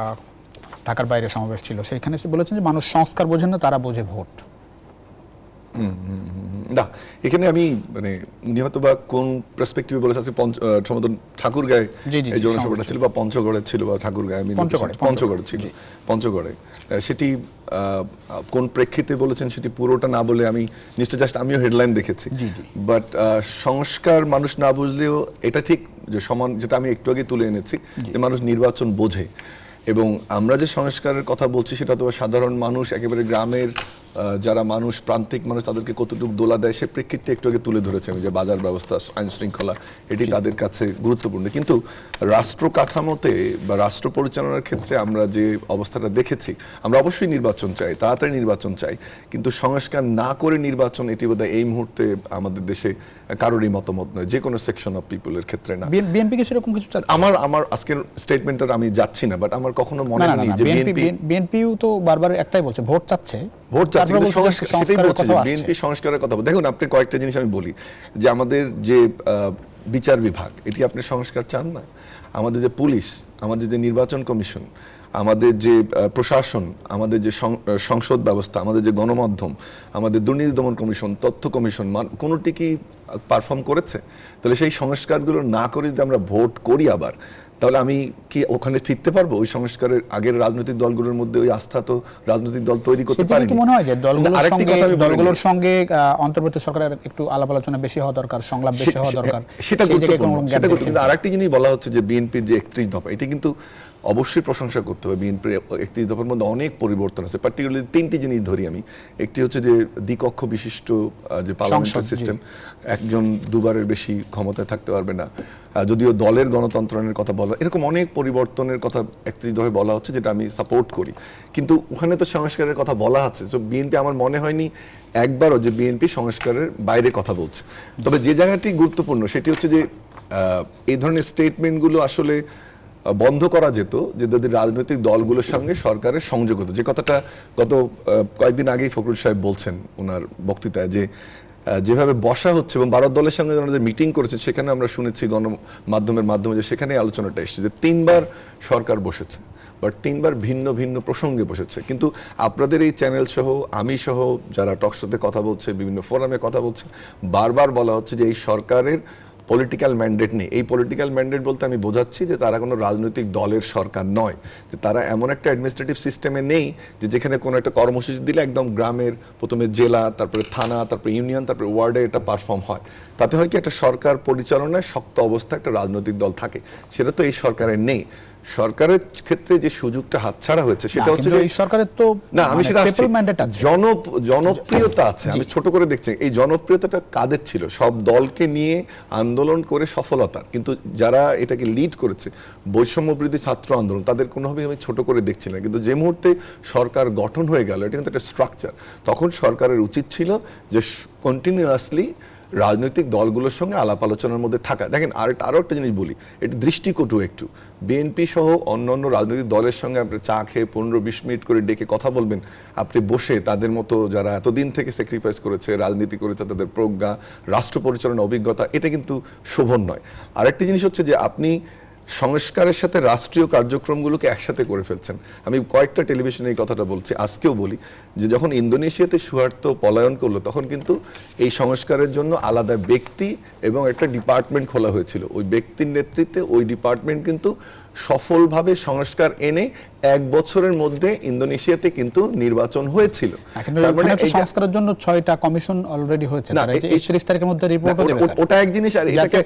Speaker 1: ঢাকার বাইরে সমাবেশ ছিল, সেখানে বলেছেন যে মানুষ সংস্কার বোঝেন না, তারা বোঝে ভোট।
Speaker 3: না, এখানে আমি মানে উনি হয়তো বা কোন পার্সপেক্টিভে বলেছে, আজকে সম্ভবত ঠাকুরগাঁয়ে এই জনসভাটা ছিল, বা পঞ্চগড়ে ছিল, বা ঠাকুরগাঁয়ে, আমি পঞ্চগড়ে ছিল, পঞ্চগড়ে সেটি কোন প্রেক্ষিতে বলেছেন সেটি পুরোটা না বলে আমি নিশ্চয় জাস্ট আমিও হেডলাইন দেখেছি, বাট সংস্কার মানুষ না বুঝলেও এটা ঠিক যে সমান, যেটা আমি একটু আগে তুলে এনেছি, যে মানুষ নির্বাচন বোঝে, এবং আমরা যে সংস্কারের কথা বলছি সেটা তো সাধারণ মানুষ, একেবারে গ্রামের যারা মানুষ, প্রান্তিক মানুষ, তাদেরকে কতটুকু দোলা দেয় সে প্রেক্ষিতটা একটু আগে তুলে ধরেছে আমি, যে বাজার ব্যবস্থা, আইন শৃঙ্খলা, এটি তাদের কাছে গুরুত্বপূর্ণ। কিন্তু রাষ্ট্র কাঠামোতে বা রাষ্ট্র পরিচালনার ক্ষেত্রে আমরা যে অবস্থাটা দেখেছি, আমরা অবশ্যই নির্বাচন চাই, তাড়াতাড়ি নির্বাচন চাই, কিন্তু সংস্কার না করে নির্বাচন, এটি বোধহয় এই মুহূর্তে আমাদের দেশে কারোরই মতামত নয়, যে কোনো সেকশন অফ পিপলের ক্ষেত্রে না।
Speaker 1: বিএনপি কি সেরকম কিছু চাচ্ছে?
Speaker 3: আমার আজকের স্টেটমেন্টটা আমি যাচ্ছি না, বাট আমার কখনো মনে হয়নি যে
Speaker 1: বিএনপিও তো বারবার একটাই বলছে, ভোট চাচ্ছে,
Speaker 3: ভোট চাচ্ছে, কিন্তু সেটাই বলছে যে বিএনপি সংস্কারের কথা। দেখুন, আপনি কয়েকটা জিনিস আমি বলি, যে আমাদের যে বিচার বিভাগ, এটি আপনি সংস্কার চান না? আমাদের যে পুলিশ, আমাদের যে নির্বাচন কমিশন, আমাদের যে প্রশাসন, আমাদের যে সংসদ ব্যবস্থা, আমাদের যে গণমাধ্যম, আমাদের দুর্নীতি দমন কমিশন, তথ্য কমিশন, কোনোটি কি পারফর্ম করেছে? তাহলে সেই সংস্কারগুলো না করে যদি আমরা ভোট করি আবার, তাহলে আমি কি ওখানে ফিরতে পারবো? ওই সংস্কারের আগের রাজনৈতিক দলগুলোর মধ্যে ওই আস্থা তো রাজনৈতিক দল তৈরি করতে পারে।
Speaker 1: কি মনে হয় যে দলগুলোর সঙ্গে অন্তর্বর্তী সরকারের একটু আলাপ আলোচনা বেশি হওয়া দরকার, সংলাপ বেশি হওয়া দরকার,
Speaker 3: সেটা গুরুত্বপূর্ণ। কিন্তু আরেকটি জিনিস বলা হচ্ছে যে বিএনপির যে 31 দফা, এটি কিন্তু অবশ্যই প্রশংসা করতে হবে। বিএনপির 31 দফার মধ্যে অনেক পরিবর্তন আছে, পার্টিকুলারলি 3টি জিনিস ধরি আমি। একটি হচ্ছে যে দ্বিকক্ষ বিশিষ্ট যে পার্লামেন্টারি সিস্টেম, একজন দুবারের বেশি ক্ষমতায় থাকতে পারবে না, যদিও দলের গণতন্ত্রের কথা বলা, এরকম অনেক পরিবর্তনের কথা 31 দফায় বলা হচ্ছে, যেটা আমি সাপোর্ট করি। কিন্তু ওখানে তো সংস্কারের কথা বলা আছে, তো বিএনপি, আমার মনে হয়নি একবারও যে বিএনপি সংস্কারের বাইরে কথা বলছে। তবে যে জায়গাটি গুরুত্বপূর্ণ সেটি হচ্ছে যে এই ধরনের স্টেটমেন্টগুলো আসলে বন্ধ করা যেত, যে যদি রাজনৈতিক দলগুলোর সঙ্গে সরকারের সংযোগ হতো, যে কথাটা গত কয়েকদিন আগেই ফখরুল সাহেব বলছেন ওনার বক্তৃতায়, যে যেভাবে বসা হচ্ছে এবং ভারত দলের সঙ্গে যে মিটিং করেছে, সেখানে আমরা শুনেছি গণমাধ্যমের মাধ্যমে যে সেখানে আলোচনাটা এসেছে, যে 3বার সরকার বসেছে, বাট 3বার ভিন্ন ভিন্ন প্রসঙ্গে বসেছে। কিন্তু আপনাদের এই চ্যানেল সহ, আমি সহ যারা টকশোতে কথা বলছে, বিভিন্ন ফোরামে কথা বলছে, বারবার বলা হচ্ছে যে এই সরকারের পলিটিক্যাল ম্যান্ডেট নেই। এই পলিটিক্যাল ম্যান্ডেট বলতে আমি বোঝাচ্ছি যে তারা কোনো রাজনৈতিক দলের সরকার নয়, যে তারা এমন একটা অ্যাডমিনিস্ট্রেটিভ সিস্টেমে নেই যে যেখানে কোনো একটা কর্মসূচি দিলে একদম গ্রামের প্রথমে জেলা, তারপরে থানা, তারপরে ইউনিয়ন, তারপরে ওয়ার্ডে এটা পারফর্ম হয়। তাতে হয় কি, একটা সরকার পরিচালনায় শক্ত অবস্থায় একটা রাজনৈতিক দল থাকে, সেটা তো এই সরকারের নেই। সরকারের ক্ষেত্রে যে সুযোগটা হাতছাড়া হয়েছে সেটা হচ্ছে যে এই সরকারের তো না, আমি সেটা জনপ্রিয়তা আছে, আমি ছোট করে দেখছি, এই জনপ্রিয়তাটা কাদের ছিল? সব দলকে নিয়ে আন্দোলন করে সফলতার, কিন্তু যারা এটাকে লিড করেছে, বৈষম্য বিরোধী ছাত্র আন্দোলন, তাদের কোনোভাবেই আমি ছোট করে দেখছি না। কিন্তু যে মুহূর্তে সরকার গঠন হয়ে গেল, এটা কিন্তু একটা স্ট্রাকচার, তখন সরকারের উচিত ছিল যে কন্টিনিউয়াসলি রাজনৈতিক দলগুলোর সঙ্গে আলাপ আলোচনার মধ্যে থাকা। দেখেন, আরও একটা জিনিস বলি, এটা দৃষ্টিকটু একটু, বিএনপি সহ অন্যান্য রাজনৈতিক দলের সঙ্গে আপনি চা খেয়ে 15-20 মিনিট করে ডেকে কথা বলবেন, আপনি বসে তাদের মতো যারা এতদিন থেকে স্যাক্রিফাইস করেছে, রাজনীতি করেছে, তাদের প্রজ্ঞা, রাষ্ট্র পরিচালনার অভিজ্ঞতা, এটা কিন্তু শোভন নয়। আরেকটি জিনিস হচ্ছে যে আপনি সংস্কারের সাথে রাষ্ট্রীয় কার্যক্রমগুলোকে একসাথে করে ফেলছেন। আমি কয়েকটা টেলিভিশনে এই কথাটা বলছি, আজকেও বলি, যে যখন ইন্দোনেশিয়াতে সুহার্তো পলায়ন করলো, তখন কিন্তু এই সংস্কারের জন্য আলাদা ব্যক্তি এবং একটা ডিপার্টমেন্ট খোলা হয়েছিল। ওই ব্যক্তির নেতৃত্বে ওই ডিপার্টমেন্ট কিন্তু সফলভাবে সংস্কার এনে 1 বছরের মধ্যে ইন্দোনেশিয়াতে কিন্তু নির্বাচন হয়েছিল।
Speaker 1: সংস্কারের জন্য 6টা কমিশন অলরেডি হয়েছে, 31 তারিখের মধ্যে রিপোর্ট দেবে।
Speaker 3: ওটা এক জিনিস, আর এটাকে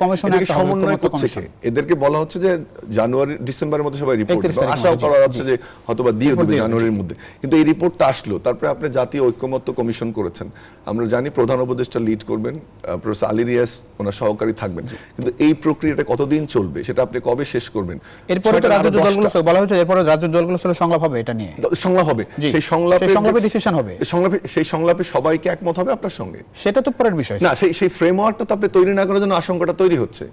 Speaker 3: সমন্বয় করছে কে? এদেরকে বলা হচ্ছে যে জানুয়ারি ডিসেম্বরের মধ্যে সবাই রিপোর্ট, আশাও করা যাচ্ছে যে হয়তোবা দিয়ে দেবে জানুয়ারির মধ্যে। কিন্তু এই রিপোর্টটা আসলো, তারপরে আপনি জাতীয় ঐক্যমত্য কমিশন করেছেন, আমরা জানি প্রধান উপদেষ্টা লিড করবেন, প্রফেসর আলী রিয়াজ ওনার সহকারী থাকবেন, কিন্তু এই প্রক্রিয়াটা কতদিন চলবে, সেটা আপনি কবে শেষ করবেন?
Speaker 1: এরপরে তো রাজনৈতিক দলগুলো বলা হয়েছে, এরপরে রাজনৈতিক দলগুলোর সাথে সংলাপ হবে, এটা নিয়ে
Speaker 3: সংলাপ হবে, সেই সংলাপে ডিসিশন হবে, সেই সংলাপে সবাইকে একমত হবে আপনার সঙ্গে,
Speaker 1: সেটা তো পরের বিষয়
Speaker 3: না। সেই ফ্রেমওয়ার্কটা তো আপনি তৈরি না করার জন্য আশঙ্কাটা তৈরি হচ্ছে।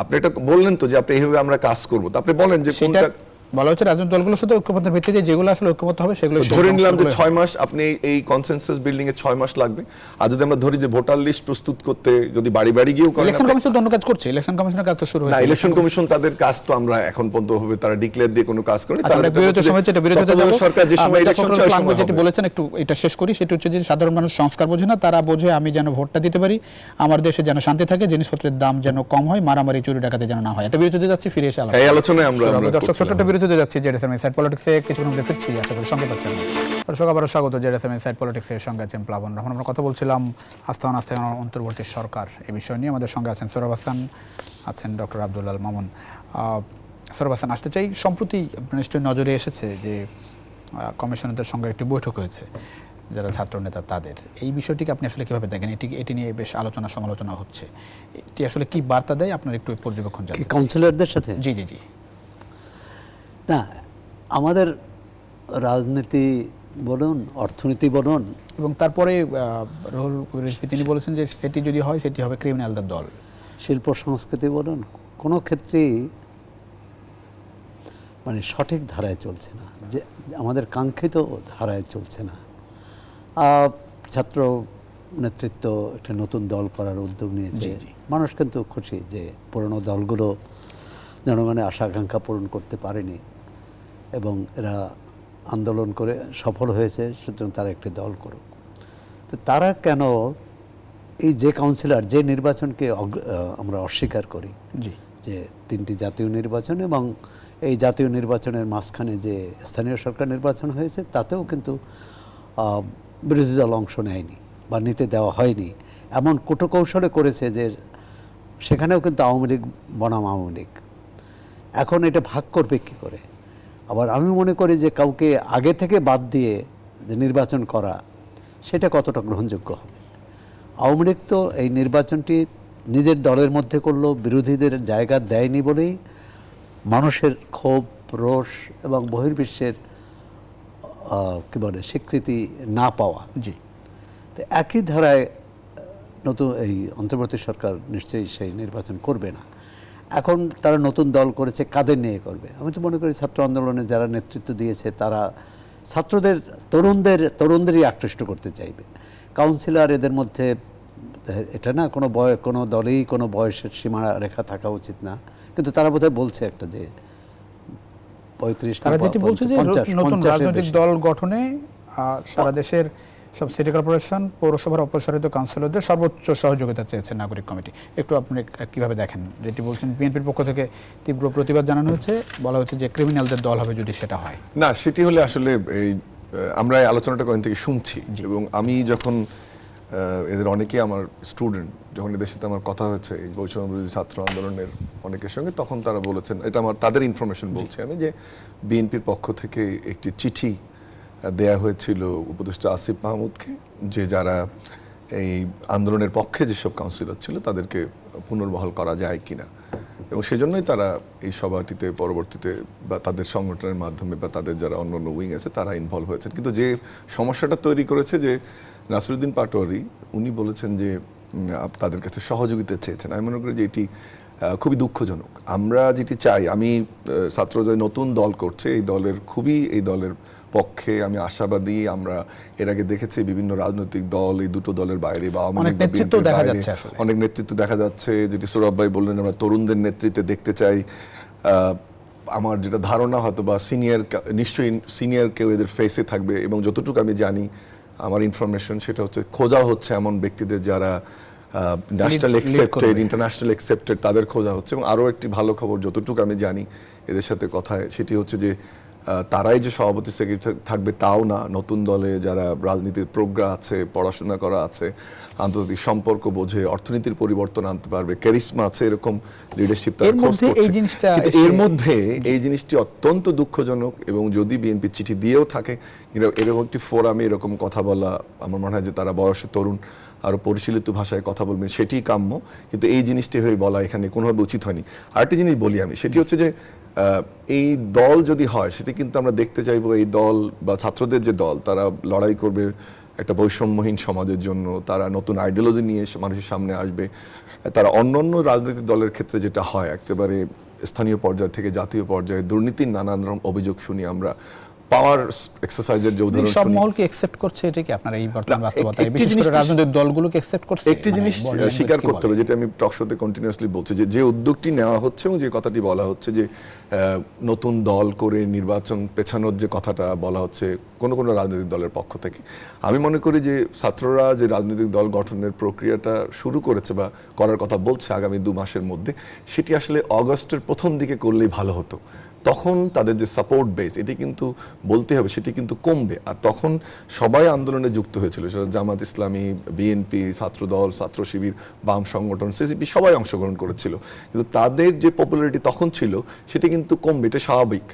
Speaker 3: আপনি এটা বললেন তো যে আপনি এইভাবে আমরা কাজ করব, তো আপনি বলেন যে কোনটা
Speaker 1: বলা হচ্ছে রাজনৈতিক দলগুলোর সাথে ঐক্যমতের ভিত্তিতে যেগুলো আসলে ঐক্যমত হবে সেগুলো
Speaker 3: ধরে নিলাম যে 6 মাস আপনি এই কনসেনসাস বিল্ডিং এ 6 মাস লাগবে। আর যদি আমরা ধরি যে ভোটার লিস্ট প্রস্তুত করতে যদি বাড়ি বাড়ি গিয়েও করেন,
Speaker 1: ইলেকশন কমিশন তো অন্য কাজ করছে, ইলেকশন কমিশনের কাজ তো শুরু
Speaker 3: না,
Speaker 1: হয়েছে।
Speaker 3: ইলেকশন কমিশন তাদের কাজ তো আমরা এখন পর্যন্ত হবে তারা ডিক্লেয়ার দিয়ে কোনো কাজ করেনি।
Speaker 1: আচ্ছা, আমরা বিরোধী সময় যেটা বিরোধীতে যাব,
Speaker 3: সরকার যে সময় ইলেকশন চায় সময়
Speaker 1: যেটা বলেছেন একটু এটা শেষ করি, সেটা হচ্ছে যে সাধারণ মানুষ সংস্কার বোঝে না, তারা বোঝে আমি যেন ভোটটা দিতে পারি, আমার দেশে যেন শান্তি থাকে, জিনিসপত্রের দাম যেন কম হয়, মারামারি চুরি ডাকাতি যেন না হয়। এটা বিরোধীতে যাচ্ছি, ফিরে এসে
Speaker 3: এই আলোচনায় আমরা
Speaker 1: দর্শক ছোট্ট বিরতিতে যাচ্ছি। জেডএসএম ইনসাইড পলিটিক্সে কিছুক্ষণ মধ্যে ফিরছি, আশা করি সঙ্গে পাচ্ছেন। দর্শক আবারও স্বাগত জেডএসএম ইনসাইড পলিটিক্সের সঙ্গে আছেন প্লাবন রহমান। আমরা কথা বলছিলাম আস্থা অনাস্থায় অন্তর্বর্তী সরকার এই বিষয় নিয়ে। আমাদের সঙ্গে আছেন সোহরাব হাসান, আছেন ডক্টর আব্দুল আল মামুন। সোহরাব হাসান, আসতে চাই, সম্প্রতি নিশ্চয়ই নজরে এসেছে যে কমিশনারদের সঙ্গে একটি বৈঠক হয়েছে যারা ছাত্র নেতা তাদের। এই বিষয়টিকে আপনি আসলে কিভাবে দেখেন? এটি নিয়ে বেশ আলোচনা সমালোচনা হচ্ছে, এটি আসলে কি বার্তা দেয় আপনার একটু পর্যবেক্ষণ জানেন?
Speaker 2: কাউন্সিলরদের সাথে
Speaker 1: জি জি জি।
Speaker 2: না, আমাদের রাজনীতি বলুন, অর্থনীতি বলুন,
Speaker 1: এবং তারপরে রুহুল কবির রিজভী তিনি বলেছেন যে এটি যদি হয় সেটি হবে ক্রিমিনালদের দল।
Speaker 2: শিল্প সংস্কৃতি বলুন, কোনো ক্ষেত্রেই মানে সঠিক ধারায় চলছে না, যে আমাদের কাঙ্ক্ষিত ধারায় চলছে না। ছাত্র নেতৃত্ব একটা নতুন দল করার উদ্যোগ নিয়েছে, মানুষ কিন্তু খুশি যে পুরনো দলগুলো জনগণের আশা আকাঙ্ক্ষা পূরণ করতে পারেনি এবং এরা আন্দোলন করে সফল হয়েছে, সুতরাং তারা একটি দল করুক। তো তারা কেন এই যে কাউন্সিলর, যে নির্বাচনকে আমরা অস্বীকার করি,
Speaker 1: জি,
Speaker 2: যে 3টি জাতীয় নির্বাচন এবং এই জাতীয় নির্বাচনের মাঝখানে যে স্থানীয় সরকার নির্বাচন হয়েছে, তাতেও কিন্তু বিরোধী দল অংশ নেয়নি বা নিতে দেওয়া হয়নি, এমন কৌশলে করেছে যে সেখানেও কিন্তু আওয়ামী লীগ বনাম আওয়ামী লীগ। এখন এটা ভাগ করবে কী করে? আবার আমি মনে করি যে কাউকে আগে থেকে বাদ দিয়ে যে নির্বাচন করা, সেটা কতটা গ্রহণযোগ্য হবে। আওয়ামী লীগ তো এই নির্বাচনটি নিজের দলের মধ্যে করলো, বিরোধীদের জায়গা দেয়নি বলেই মানুষের ক্ষোভ, রোষ এবং বহির্বিশ্বের কী বলে স্বীকৃতি না পাওয়া।
Speaker 1: জি,
Speaker 2: তো একই ধারায় নতুন এই অন্তর্বর্তী সরকার নিশ্চয়ই সেই নির্বাচন করবে না। এখন তারা নতুন দল করেছে, কাদের নিয়ে করবে? আমি তো মনে করি ছাত্র আন্দোলনে যারা নেতৃত্ব দিয়েছে তারা ছাত্রদের, তরুণদেরই আকৃষ্ট করতে চাইবে। কাউন্সিলর এদের মধ্যে এটা না, কোনো দলেই কোনো বয়সের সীমা রেখা থাকা উচিত না, কিন্তু তারা বোধহয় বলছে একটা যে 35,
Speaker 1: তারা যেটি বলছে যে নতুন রাজনৈতিক দল গঠনে সারা দেশের সব সিটি কর্পোরেশন, পৌরসভার অপসারিত কাউন্সিলরদের সর্বোচ্চ সহযোগিতা চেয়েছে নাগরিক কমিটি। একটু আপনি কিভাবে দেখেন যেটি বলছেন? বিএনপির পক্ষ থেকে তীব্র প্রতিবাদ জানানো হয়েছে, বলা হচ্ছে যে ক্রিমিনালদের দল হবে যদি সেটা হয়।
Speaker 3: না, সেটি হলে আসলে এই আমরা এই আলোচনাটা কয়েক থেকে শুনছি, এবং আমি যখন এদের অনেকেই আমার স্টুডেন্ট, যখন এদের সাথে আমার কথা হয়েছে এই বৈষম্যবিরোধী ছাত্র আন্দোলনের অনেকের সঙ্গে, তখন তারা বলেছেন, এটা আমার তাদের ইনফরমেশন বলছি আমি, যে বিএনপির পক্ষ থেকে একটি চিঠি দেয়া হয়েছিল উপদেষ্টা আসিফ মাহমুদকে, যে যারা এই আন্দোলনের পক্ষে যেসব কাউন্সিলর ছিল তাদেরকে পুনর্বহাল করা যায় কিনা, এবং সেজন্যই তারা এই সভাটিতে পরবর্তীতে বা তাদের সংগঠনের মাধ্যমে বা তাদের যারা অন্য অন্য উইং আছে তারা ইনভলভ হয়েছেন। কিন্তু যে সমস্যাটা তৈরি করেছে যে নাসিরউদ্দিন পাটোয়ারি, উনি বলেছেন যে তাদের কাছে সহযোগিতা চেয়েছেন। আমি মনে করি যে এটি খুবই দুঃখজনক। আমরা যেটি চাই, আমি ছাত্র যে নতুন দল করছে এই দলের পক্ষে আমি আশাবাদী। আমরা এর আগে দেখেছি বিভিন্ন রাজনৈতিক দল, এই দুটো দলের বাইরে বা অনেক নেতৃত্ব দেখা যাচ্ছে, যেটি সৌরভ ভাই বললেন, আমরা তরুণদের নেতৃত্বে দেখতে চাই। আমার যেটা ধারণা, হয়তো বা নিশ্চয়ই সিনিয়র কেউ এদের ফেসে থাকবে, এবং যতটুকু আমি জানি, আমার ইনফরমেশন সেটা হচ্ছে খোঁজা হচ্ছে এমন ব্যক্তিদের যারা ন্যাশনাল অ্যাকসেপ্টেড, ইন্টারন্যাশনাল অ্যাকসেপ্টেড, তাদের খোঁজা হচ্ছে। এবং আরও একটি ভালো খবর যতটুকু আমি জানি এদের সাথে কথায়, সেটি হচ্ছে যে তারাই যে সভাপতি সেক্রেটারি থাকবে তাও না, নতুন দলে যারা রাজনীতির প্রজ্ঞা আছে, পড়াশোনা করা আছে, আন্তর্জাতিক সম্পর্ক বোঝে, অর্থনীতির পরিবর্তন আনতে পারবে, ক্যারিশমা আছে, এরকম লিডারশিপ তারা খোঁজ করছে। কিন্তু এর মধ্যে এই জিনিসটি অত্যন্ত দুঃখজনক, এবং যদি বিএনপি চিঠি দিয়েও থাকে, এরকম একটি ফোরামে এরকম কথা বলা, আমার মনে হয় যে তারা বয়সে তরুণ, আরও পরিশীলিত ভাষায় কথা বলবেন, সেটিই কাম্য। কিন্তু এই জিনিসটি হয়ে বলা এখানে কোনোভাবে উচিত হয়নি। আরেকটি জিনিস বলি আমি, সেটি হচ্ছে যে এই দল যদি হয়, সেটি কিন্তু আমরা দেখতে চাইবো এই দল বা ছাত্রদের যে দল, তারা লড়াই করবে একটা বৈষম্যহীন সমাজের জন্য, তারা নতুন আইডিওলজি নিয়ে মানুষের সামনে আসবে। তারা অন্যান্য রাজনৈতিক দলের ক্ষেত্রে যেটা হয়, একেবারে স্থানীয় পর্যায় থেকে জাতীয় পর্যায়ে দুর্নীতির নানান রকম অভিযোগ শুনি আমরা, পাওয়ার এক্সারসাইজের যে উদাহরণ
Speaker 1: সব
Speaker 3: শুনি।
Speaker 1: মহল কি অ্যাকসেপ্ট করছে এটা কি আপনার এই বর্তমান
Speaker 3: না,
Speaker 1: বাস্তবতায়
Speaker 3: একটি
Speaker 1: বিশেষ করে
Speaker 3: জিনিস-
Speaker 1: রাজনৈতিক দলগুলোকে অ্যাকসেপ্ট করছে?
Speaker 3: একটি
Speaker 1: মানে
Speaker 3: জিনিস
Speaker 1: body language
Speaker 3: স্বীকার
Speaker 1: কি
Speaker 3: করতে
Speaker 1: বলে?
Speaker 3: হবে, যেটা আমি টক শোতে কন্টিনিউয়াসলি বলছি, যে উদ্যোগটি নেওয়া হচ্ছে এবং যে কথাটি বলা হচ্ছে যে নতুন দল করে নির্বাচন পেছানোর যে কথাটা বলা হচ্ছে কোনো কোনো রাজনৈতিক দলের পক্ষ থেকে, আমি মনে করি যে ছাত্ররা যে রাজনৈতিক দল গঠনের প্রক্রিয়াটা শুরু করেছে বা করার কথা বলছে আগামী 2 মাসের মধ্যে, সেটি আসলে অগস্টের প্রথম দিকে করলেই ভালো হতো। তখন তাদের যে সাপোর্ট বেস, এটি কিন্তু বলতে হবে, সেটি কিন্তু কমবে। আর তখন সবাই আন্দোলনে যুক্ত হয়েছিল, সেটা জামাত ইসলামী, বিএনপি, ছাত্রদল, ছাত্র শিবির, বাম সংগঠন, সিসিপি সবাই অংশগ্রহণ করেছিল, কিন্তু তাদের যে পপুলারিটি তখন ছিল সেটি কিন্তু কমবে, এটা স্বাভাবিক।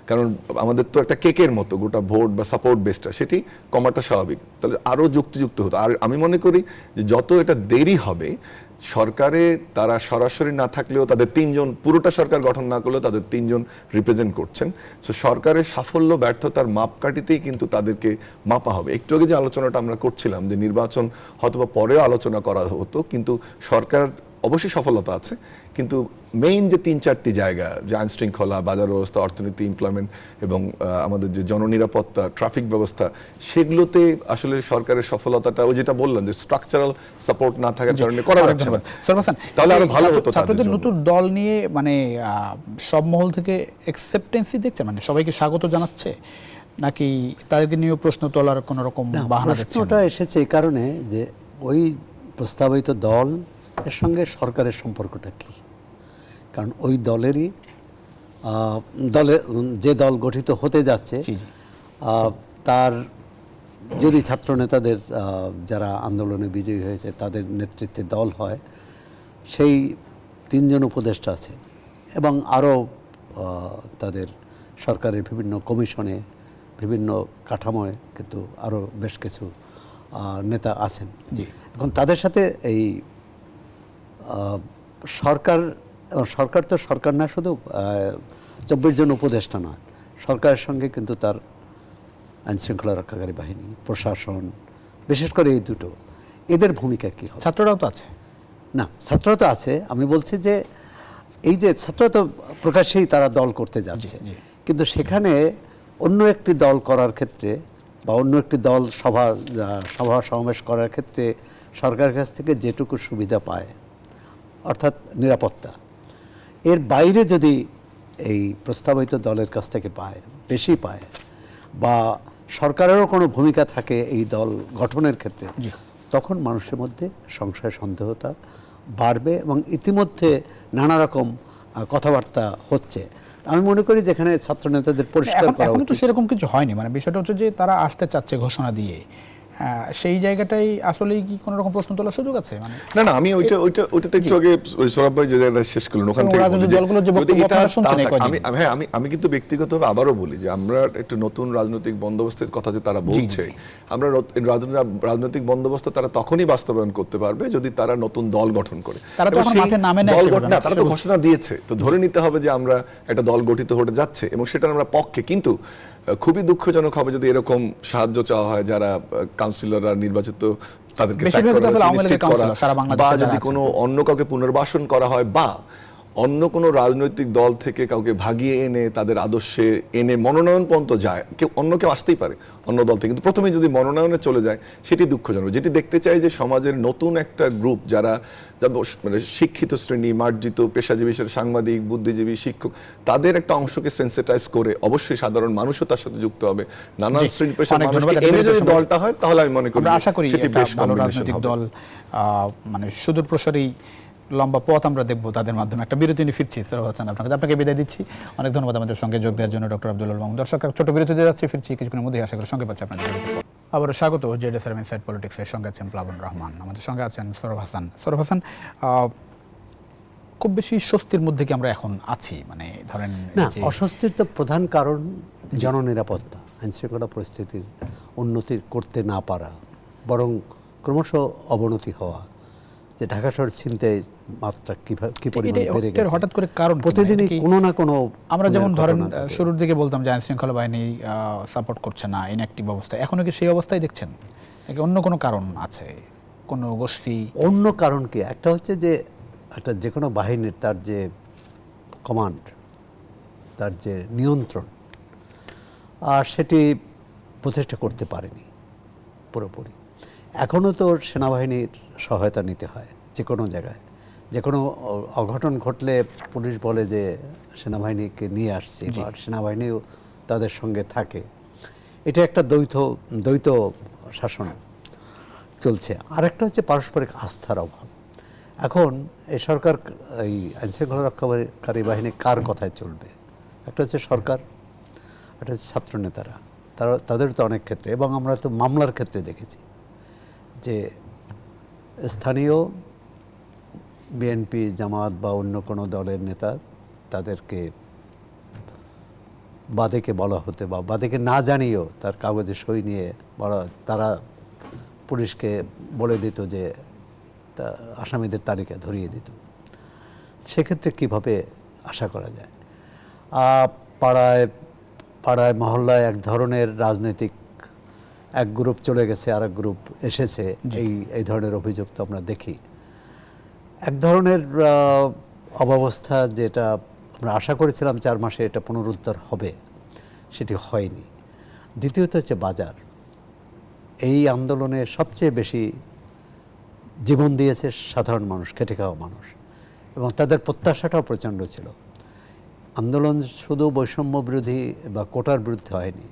Speaker 3: কারণ আমাদের তো একটা কেকের মতো গোটা ভোট বা সাপোর্ট বেসটা, সেটি কমাটা স্বাভাবিক। তাহলে আরও যুক্তিযুক্ত হতো। আর আমি মনে করি যে যত এটা দেরি হবে, সরকারে তারা সরাসরি না থাকলেও তাদের 3 জন, পুরোটা সরকার গঠন না করলেও তাদের 3 জন রিপ্রেজেন্ট করছেন। সো সরকারের সাফল্য ব্যর্থতার মাপকাঠিতেই কিন্তু তাদেরকে মাপা হবে। একটু আগে যে আলোচনাটা আমরা করছিলাম যে নির্বাচন হয়তোবা পরেও আলোচনা করা হতো, কিন্তু সরকার অবশ্যই সফলতা আছে, কিন্তু মেইন যে 3-4টি জায়গা, যে আইন শৃঙ্খলা, বাজার ব্যবস্থা, অর্থনীতি, এমপ্লয়মেন্ট এবং আমাদের যে জননিরাপত্তা, ট্রাফিক ব্যবস্থা, সেগুলোতে আসলে সরকারের সফলতাটা, ওই যেটা বললাম যে স্ট্রাকচারাল সাপোর্ট না থাকার কারণে করা যাচ্ছে না।
Speaker 1: সরফ হাসান,
Speaker 3: তাহলে আরো ভালো হতো তাদের
Speaker 1: ছাত্রদের
Speaker 3: জন্য।
Speaker 1: নতুন দল নিয়ে মানে সব মহল থেকে অ্যাকসেপ্টেন্সি দেখছে, মানে সবাইকে স্বাগত জানাচ্ছে, নাকি তাদেরকে নিয়ে প্রশ্ন তোলার কোনো রকম বাহানা দিচ্ছে?
Speaker 2: প্রশ্নটা এসেছে এই কারণে যে ওই প্রস্তাবিত দল এর সঙ্গে সরকারের সম্পর্কটা কি। কারণ ওই দলেরই যে দল গঠিত হতে যাচ্ছে,
Speaker 1: জি, জি।
Speaker 2: তার যদি ছাত্র নেতাদের যারা আন্দোলনে বিজয়ী হয়েছে তাদের নেতৃত্বে দল হয়, সেই 3 জন উপদেষ্টা আছে এবং আরও তাদের সরকারের বিভিন্ন কমিশনে, বিভিন্ন কাঠামোয় কিন্তু আরও বেশ কিছু নেতা আছেন।
Speaker 1: জি।
Speaker 2: এখন তাদের সাথে এই সরকার তো সরকার না, শুধু 24 জন উপদেষ্টা নয়, সরকারের সঙ্গে কিন্তু তার আইনশৃঙ্খলা রক্ষাকারী বাহিনী, প্রশাসন, বিশেষ করে এই দুটো, এদের ভূমিকা কী হবে?
Speaker 1: ছাত্ররাও তো আছে।
Speaker 2: না, ছাত্ররা তো আছে, আমি বলছি যে এই যে ছাত্ররা তো প্রকাশ্যেই তারা দল করতে যাচ্ছে,
Speaker 1: জি।
Speaker 2: কিন্তু সেখানে অন্য একটি দল করার ক্ষেত্রে বা অন্য একটি দল সভা সমাবেশ করার ক্ষেত্রে সরকারের কাছ থেকে যেটুকু সুবিধা পায়, অর্থাৎ নিরাপত্তা, এর বাইরে যদি এই প্রস্তাবিত দলের কাছ থেকে পায়, বেশি পায়, বা সরকারেরও কোনো ভূমিকা থাকে এই দল গঠনের ক্ষেত্রে, তখন মানুষের মধ্যে সংশয় সন্দেহটা বাড়বে এবং ইতিমধ্যে নানা রকম কথাবার্তা হচ্ছে। আমি মনে করি যেখানে ছাত্র নেতাদের পরিষ্কার করা
Speaker 1: এখন তো
Speaker 2: উচিত।
Speaker 1: সেরকম কিছু হয়নি, মানে বিষয়টা হচ্ছে যে তারা আসতে চাচ্ছে ঘোষণা দিয়ে, সেই জায়গাটাই আসলেই কি কোনো রকম প্রশ্ন তোলার সুযোগ আছে? মানে
Speaker 3: না, আমি ওইটাতে একটু আগে ওই সৌরভ ভাই যে জায়গাটা শেষ করলেন ওখান থেকে
Speaker 1: রাজনৈতিক
Speaker 3: বলি যে
Speaker 1: দলগুলোর যে
Speaker 3: যদি
Speaker 1: বক্তব্য
Speaker 3: এটা
Speaker 1: আপনারা শুনছেন
Speaker 3: তা
Speaker 1: এই
Speaker 3: থাকে,
Speaker 1: কদিন।
Speaker 3: আমি কিন্তু ব্যক্তিগতভাবে আবারও বলি যে আমরা একটু নতুন রাজনৈতিক বন্দোবস্তের কথা যে তারা বলছে, আমরা রাজনৈতিক বন্দোবস্ত তারা তখনই বাস্তবায়ন করতে পারবে যদি তারা নতুন দল গঠন করে।
Speaker 1: তারা তো
Speaker 3: এবং
Speaker 1: এখন
Speaker 3: সেই
Speaker 1: মাঠে নামে নাই
Speaker 3: দল
Speaker 1: সেভাবে,
Speaker 3: গঠন না, তারা তো ঘোষণা দিয়েছে, তো ধরে নিতে হবে যে আমরা একটা দল গঠিত হতে যাচ্ছে এবং সেটার আমরা পক্ষে। কিন্তু খুবই দুঃখজনক হবে যদি এরকম সাহায্য চাওয়া হয়, যারা কাউন্সিলররা নির্বাচিত তাদেরকে sack
Speaker 1: বেশিরভাগই
Speaker 3: করা
Speaker 1: তো আসলে
Speaker 3: হচ্ছে,
Speaker 1: আওয়ামী লীগের
Speaker 3: instate করা,
Speaker 1: কাউন্সিলর সারা বাংলাদেশে
Speaker 3: বা
Speaker 1: যারা
Speaker 3: যদি
Speaker 1: আছেন।
Speaker 3: কোনো অন্য কাউকে পুনর্বাসন করা হয়, বা অন্য কোনো রাজনৈতিক দল থেকে কাউকে ভাগিয়ে এনে তাদের আদর্শে এনে মনোনয়ন পর্যন্ত যায়, অন্য কেউ আসতেই পারে অন্য দল থেকে, কিন্তু প্রথমে যদি মনোনয়নে চলে যায় সেটি দুঃখজনক। যেটি দেখতে চাই যে সমাজের নতুন একটা গ্রুপ, যারা মানে শিক্ষিত শ্রেণী, মার্জিত পেশাজীবী, সাংবাদিক, বুদ্ধিজীবী, শিক্ষক, তাদের একটা অংশকে সেন্সিটাইজ করে, অবশ্যই সাধারণ মানুষও তার সাথে যুক্ত হবে, নানান শ্রেণী পেশার
Speaker 1: অনেক
Speaker 3: মানুষকে
Speaker 1: ধন্যবাদ।
Speaker 3: এনে যদি দলটা হয়, তাহলে আমি মনে করি
Speaker 1: আমরা আশা করি
Speaker 3: সেটি
Speaker 1: একটা
Speaker 3: বেশ
Speaker 1: ভালো
Speaker 3: combination
Speaker 1: রাজনৈতিক
Speaker 3: হবে।
Speaker 1: দল, মানে সুদূর প্রসারী লম্বা পথ আমরা দেখবো তাদের মাধ্যমে। একটা বিরতি নিয়ে ফিরছি সরফ হাসান, আপনাকে বিদায় দিচ্ছি। অনেক ধন্যবাদ আমাদের সঙ্গে যোগ দেওয়ার জন্য ডক্টর আব্দুল মাহমুদ। দর্শক, ছোট বিরতি দিয়ে যাচ্ছি, ফিরছি কিছুক্ষণের মধ্যেই, আশা করি সঙ্গে পাচ্ছি আপনাদের। আবার স্বাগত জেডএসআর ইনসাইড পলিটিক্সের সঙ্গে আছেন প্লাবন রহমান, আমাদের সঙ্গে আছেন সরফ হাসান। সরফ হাসান, খুব বেশি স্বস্তির মধ্যে কি আমরা এখন আছি? মানে ধরেন
Speaker 2: না, অস্বস্তির তো প্রধান কারণ জননিরাপত্তা, আইনশৃঙ্খলা পরিস্থিতির উন্নতি করতে না পারা, বরং ক্রমশ অবনতি হওয়া, যে ঢাকা শহর ছিনতাইয়ের মাত্রা কি পরিমাণে বেড়ে গেছে
Speaker 1: হঠাৎ করে কারণ কি?
Speaker 2: প্রতিদিনই
Speaker 1: মানে
Speaker 2: কোনো না কোনো।
Speaker 1: আমরা যেমন ধরেন
Speaker 2: ঘটনা ঘটে।
Speaker 1: শুরুর দিকে বলতাম যে আইন শৃঙ্খলা বাহিনী সাপোর্ট করছে না, ইনঅ্যাক্টিভ অবস্থা, এখনো কি সেই অবস্থায় দেখছেন? নাকি অন্য কোনো কারণ আছে, কোনো গোষ্ঠী?
Speaker 2: অন্য কারণ কি? একটা হচ্ছে যে একটা যে কোনো বাহিনীর তার যে কমান্ড, তার যে নিয়ন্ত্রণ, আর সেটি প্রতিষ্ঠা করতে পারেনি পুরোপুরি। এখনও তো সেনাবাহিনীর সহায়তা নিতে হয় যে কোনো জায়গায়। যে কোনো অঘটন ঘটলে পুলিশ বলে যে সেনাবাহিনীকে নিয়ে আসছে, বা সেনাবাহিনীও তাদের সঙ্গে থাকে। এটা একটা দ্বৈত শাসন চলছে। আরেকটা হচ্ছে পারস্পরিক আস্থার অভাব। এখন এই সরকার, এই আইনশৃঙ্খলা রক্ষাকারী বাহিনী কার কথায় চলবে? একটা হচ্ছে সরকার, একটা হচ্ছে ছাত্রনেতারা। তাদের তো অনেক ক্ষেত্রে, এবং আমরা তো মামলার ক্ষেত্রে দেখেছি যে স্থানীয় বিএনপি, জামাত বা অন্য কোনো দলের নেতা তাদেরকে বাদেকে বলা হতে, বা বাদেকে না জানিয়েও তার কাগজে সই নিয়ে তারা পুলিশকে বলে দিত যে আসামিদের তালিকা ধরিয়ে দিত। সেক্ষেত্রে কিভাবে আশা করা যায়? পাড়ায় পাড়ায় মহল্লায় এক ধরনের রাজনৈতিক এক গ্রুপ চলে গেছে, আর এক গ্রুপ এসেছে, এই ধরনের অভিযোগ তো আমরা দেখি। এক ধরনের অব্যবস্থা, যেটা আমরা আশা করেছিলাম 4 মাসে এটা পুনরুদ্ধার হবে, সেটি হয়নি। দ্বিতীয়ত হচ্ছে বাজার। এই আন্দোলনে সবচেয়ে বেশি জীবন দিয়েছে সাধারণ মানুষ, খেটে খাওয়া মানুষ, এবং তাদের প্রত্যাশাটাও প্রচণ্ড ছিল। আন্দোলন শুধু বৈষম্য বিরোধী বা কোটার বিরুদ্ধে হয়নি,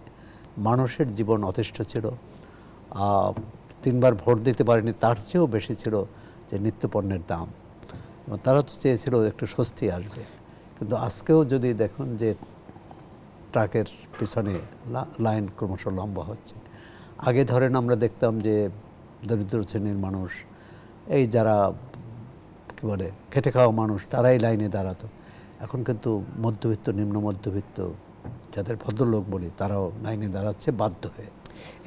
Speaker 2: মানুষের জীবন অতিষ্ঠ ছিল। 3 বার ভোট দিতে পারেনি, তার চেয়েও বেশি ছিল যে নিত্যপণ্যের দাম, এবং তারা তো চেয়েছিল একটু স্বস্তি আসবে। কিন্তু আজকেও যদি দেখুন যে ট্রাকের পিছনে লাইন ক্রমশ লম্বা হচ্ছে। আগে ধরেন আমরা দেখতাম যে দরিদ্র শ্রেণীর মানুষ, এই যারা কী বলে খেটে খাওয়া মানুষ, তারাই লাইনে দাঁড়াতো। এখন কিন্তু মধ্যবিত্ত, নিম্ন মধ্যবিত্ত, যাদের ভদ্রলোক বলি, তারাও লাইনে দাঁড়াচ্ছে বাধ্য হয়ে।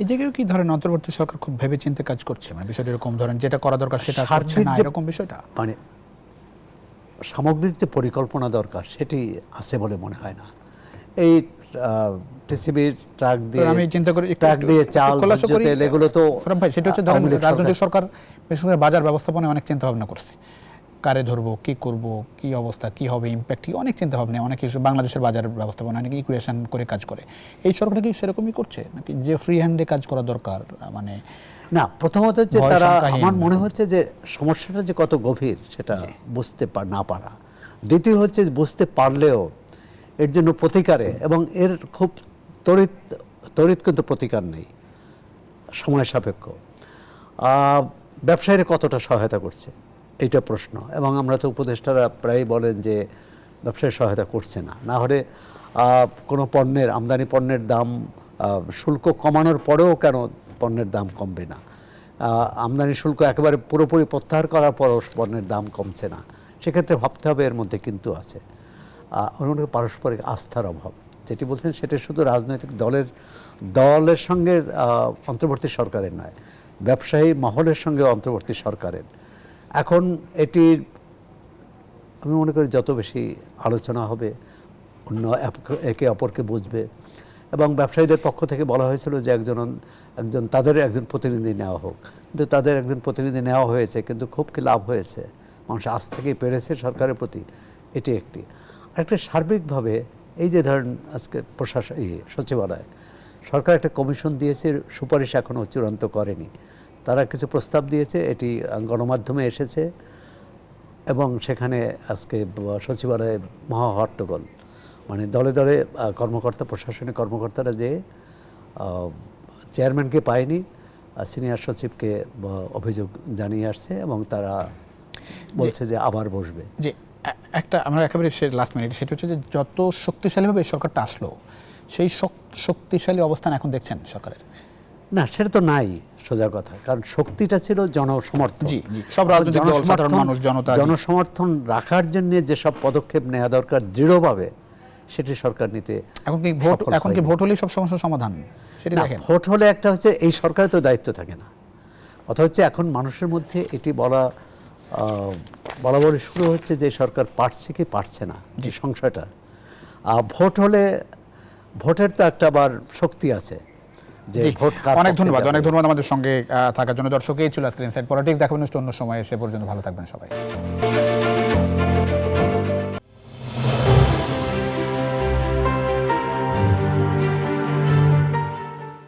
Speaker 1: এই জায়গায় কি ধরেন অন্তর্বর্তী সরকার খুব ভেবেচিন্তে কাজ করছে, মানে বিষয়টা এরকম ধরেন যেটা করা দরকার সেটা করছে না, এরকম বিষয়টা?
Speaker 2: মানে সামগ্রিক যে পরিকল্পনা দরকার সেটি আছে বলে মনে হয় না। এই টিসিবির ট্রাক দিয়ে,
Speaker 1: আমি চিন্তা করি
Speaker 2: ট্রাক দিয়ে চাল, তেল, এগুলো তো
Speaker 1: ভাই, সেটা হচ্ছে ধরেন রাজনৈতিক সরকার বিশেষ করে বাজার ব্যবস্থাপনায় অনেক চিন্তা ভাবনা করছে। কারে ধরবো, কি করব, কি অবস্থা, কি হবে, ইম্প্যাক্ট, অনেক চিন্তা ভাবনা, অনেক কিছু বাংলাদেশের বাজার ব্যবস্থাপনা অনেক ইকুয়েশন করে কাজ করে। এই সরকার কি সেরকমই করছে নাকি যে ফ্রি হ্যান্ডে কাজ করা দরকার? মানে
Speaker 2: না, প্রথমত হচ্ছে তারা, আমার মনে হচ্ছে যে সমস্যাটা যে কত গভীর সেটা বুঝতে না পারা। দ্বিতীয় হচ্ছে বুঝতে পারলেও এর জন্য প্রতিকারে, এবং এর খুব তড়িৎ কিন্তু প্রতিকার নেই, সময় সাপেক্ষ। ব্যবসায়ীরা কতটা সহায়তা করছে এইটা প্রশ্ন, এবং আমরা তো উপদেষ্টারা প্রায়ই বলেন যে ব্যবসায়ী সহায়তা করছে না। না হলে কোনো পণ্যের, আমদানি পণ্যের দাম শুল্ক কমানোর পরেও কেন পণ্যের দাম কমবে না? আমদানি শুল্ক একেবারে পুরোপুরি প্রত্যাহার করার পরও পণ্যের দাম কমছে না। সেক্ষেত্রে ভাবতে হবে এর মধ্যে কিন্তু আছে অন্যদিকে পারস্পরিক আস্থার অভাব। যেটি বলছেন সেটা শুধু রাজনৈতিক দলের সঙ্গে অন্তর্বর্তী সরকারের নয়, ব্যবসায়ী মহলের সঙ্গে অন্তর্বর্তী সরকারের। এখন এটি আমি মনে করি যত বেশি আলোচনা হবে, একে অপরকে বুঝবে, এবং ব্যবসায়ীদের পক্ষ থেকে বলা হয়েছিল যে তাদের একজন প্রতিনিধি নেওয়া হোক, কিন্তু তাদের একজন প্রতিনিধি নেওয়া হয়েছে, কিন্তু খুব কি লাভ হয়েছে? মানুষ আজ থেকেই পেরেছে সরকারের প্রতি, এটি একটি। আরেকটা সার্বিকভাবে এই যে ধরেন আজকে সচিবালয় সরকার একটা কমিশন দিয়েছে, সুপারিশ এখনও চূড়ান্ত করেনি। তারা কিছু প্রস্তাব দিয়েছে, এটি গণমাধ্যমে এসেছে, এবং সেখানে আজকে সচিবালয়ে মহা হট্টগোল। মানে দলে দলে কর্মকর্তা, প্রশাসনিক কর্মকর্তারা যে চেয়ারম্যানকে পায়নি, সিনিয়র সচিবকে অভিযোগ জানিয়ে আসছে, এবং তারা বলছে যে আবার বসবে।
Speaker 1: যে একটা আমরা একেবারে লাস্ট মিনিট, সেটা হচ্ছে যে যত শক্তিশালীভাবে এই সরকারটা আসলো, সেই শক্তিশালী অবস্থান এখন দেখছেন সরকারের?
Speaker 2: না, সেটা তো নাই, সোজা কথা। কারণ শক্তিটা ছিল জনসমর্থন।
Speaker 1: সব রাজনৈতিক দল, সাধারণ মানুষ, জনতা,
Speaker 2: জনসমর্থন রাখার জন্য যেসব পদক্ষেপ নেওয়া দরকার দৃঢ়ভাবে, সেটি সরকার নিতে
Speaker 1: এখন কি ভোট হলেই সব সমস্যার সমাধান? সেটি দেখেন,
Speaker 2: ভোট হলে একটা হচ্ছে এই সরকারের তো দায়িত্ব থাকে না। কথা হচ্ছে এখন মানুষের মধ্যে এটি বরাবরই শুরু হচ্ছে যে সরকার পারছে কি পারছে না, যে সংশয়টা। ভোট হলে ভোটের তো একটা আবার শক্তি আছে।
Speaker 1: অনেক ধন্যবাদ আমাদের সঙ্গে থাকার জন্য। দর্শক, এই ছিল আজকের ইনসাইড পলিটিক্স। দেখাবেন অন্য সময়, সে পর্যন্ত ভালো থাকবেন সবাই।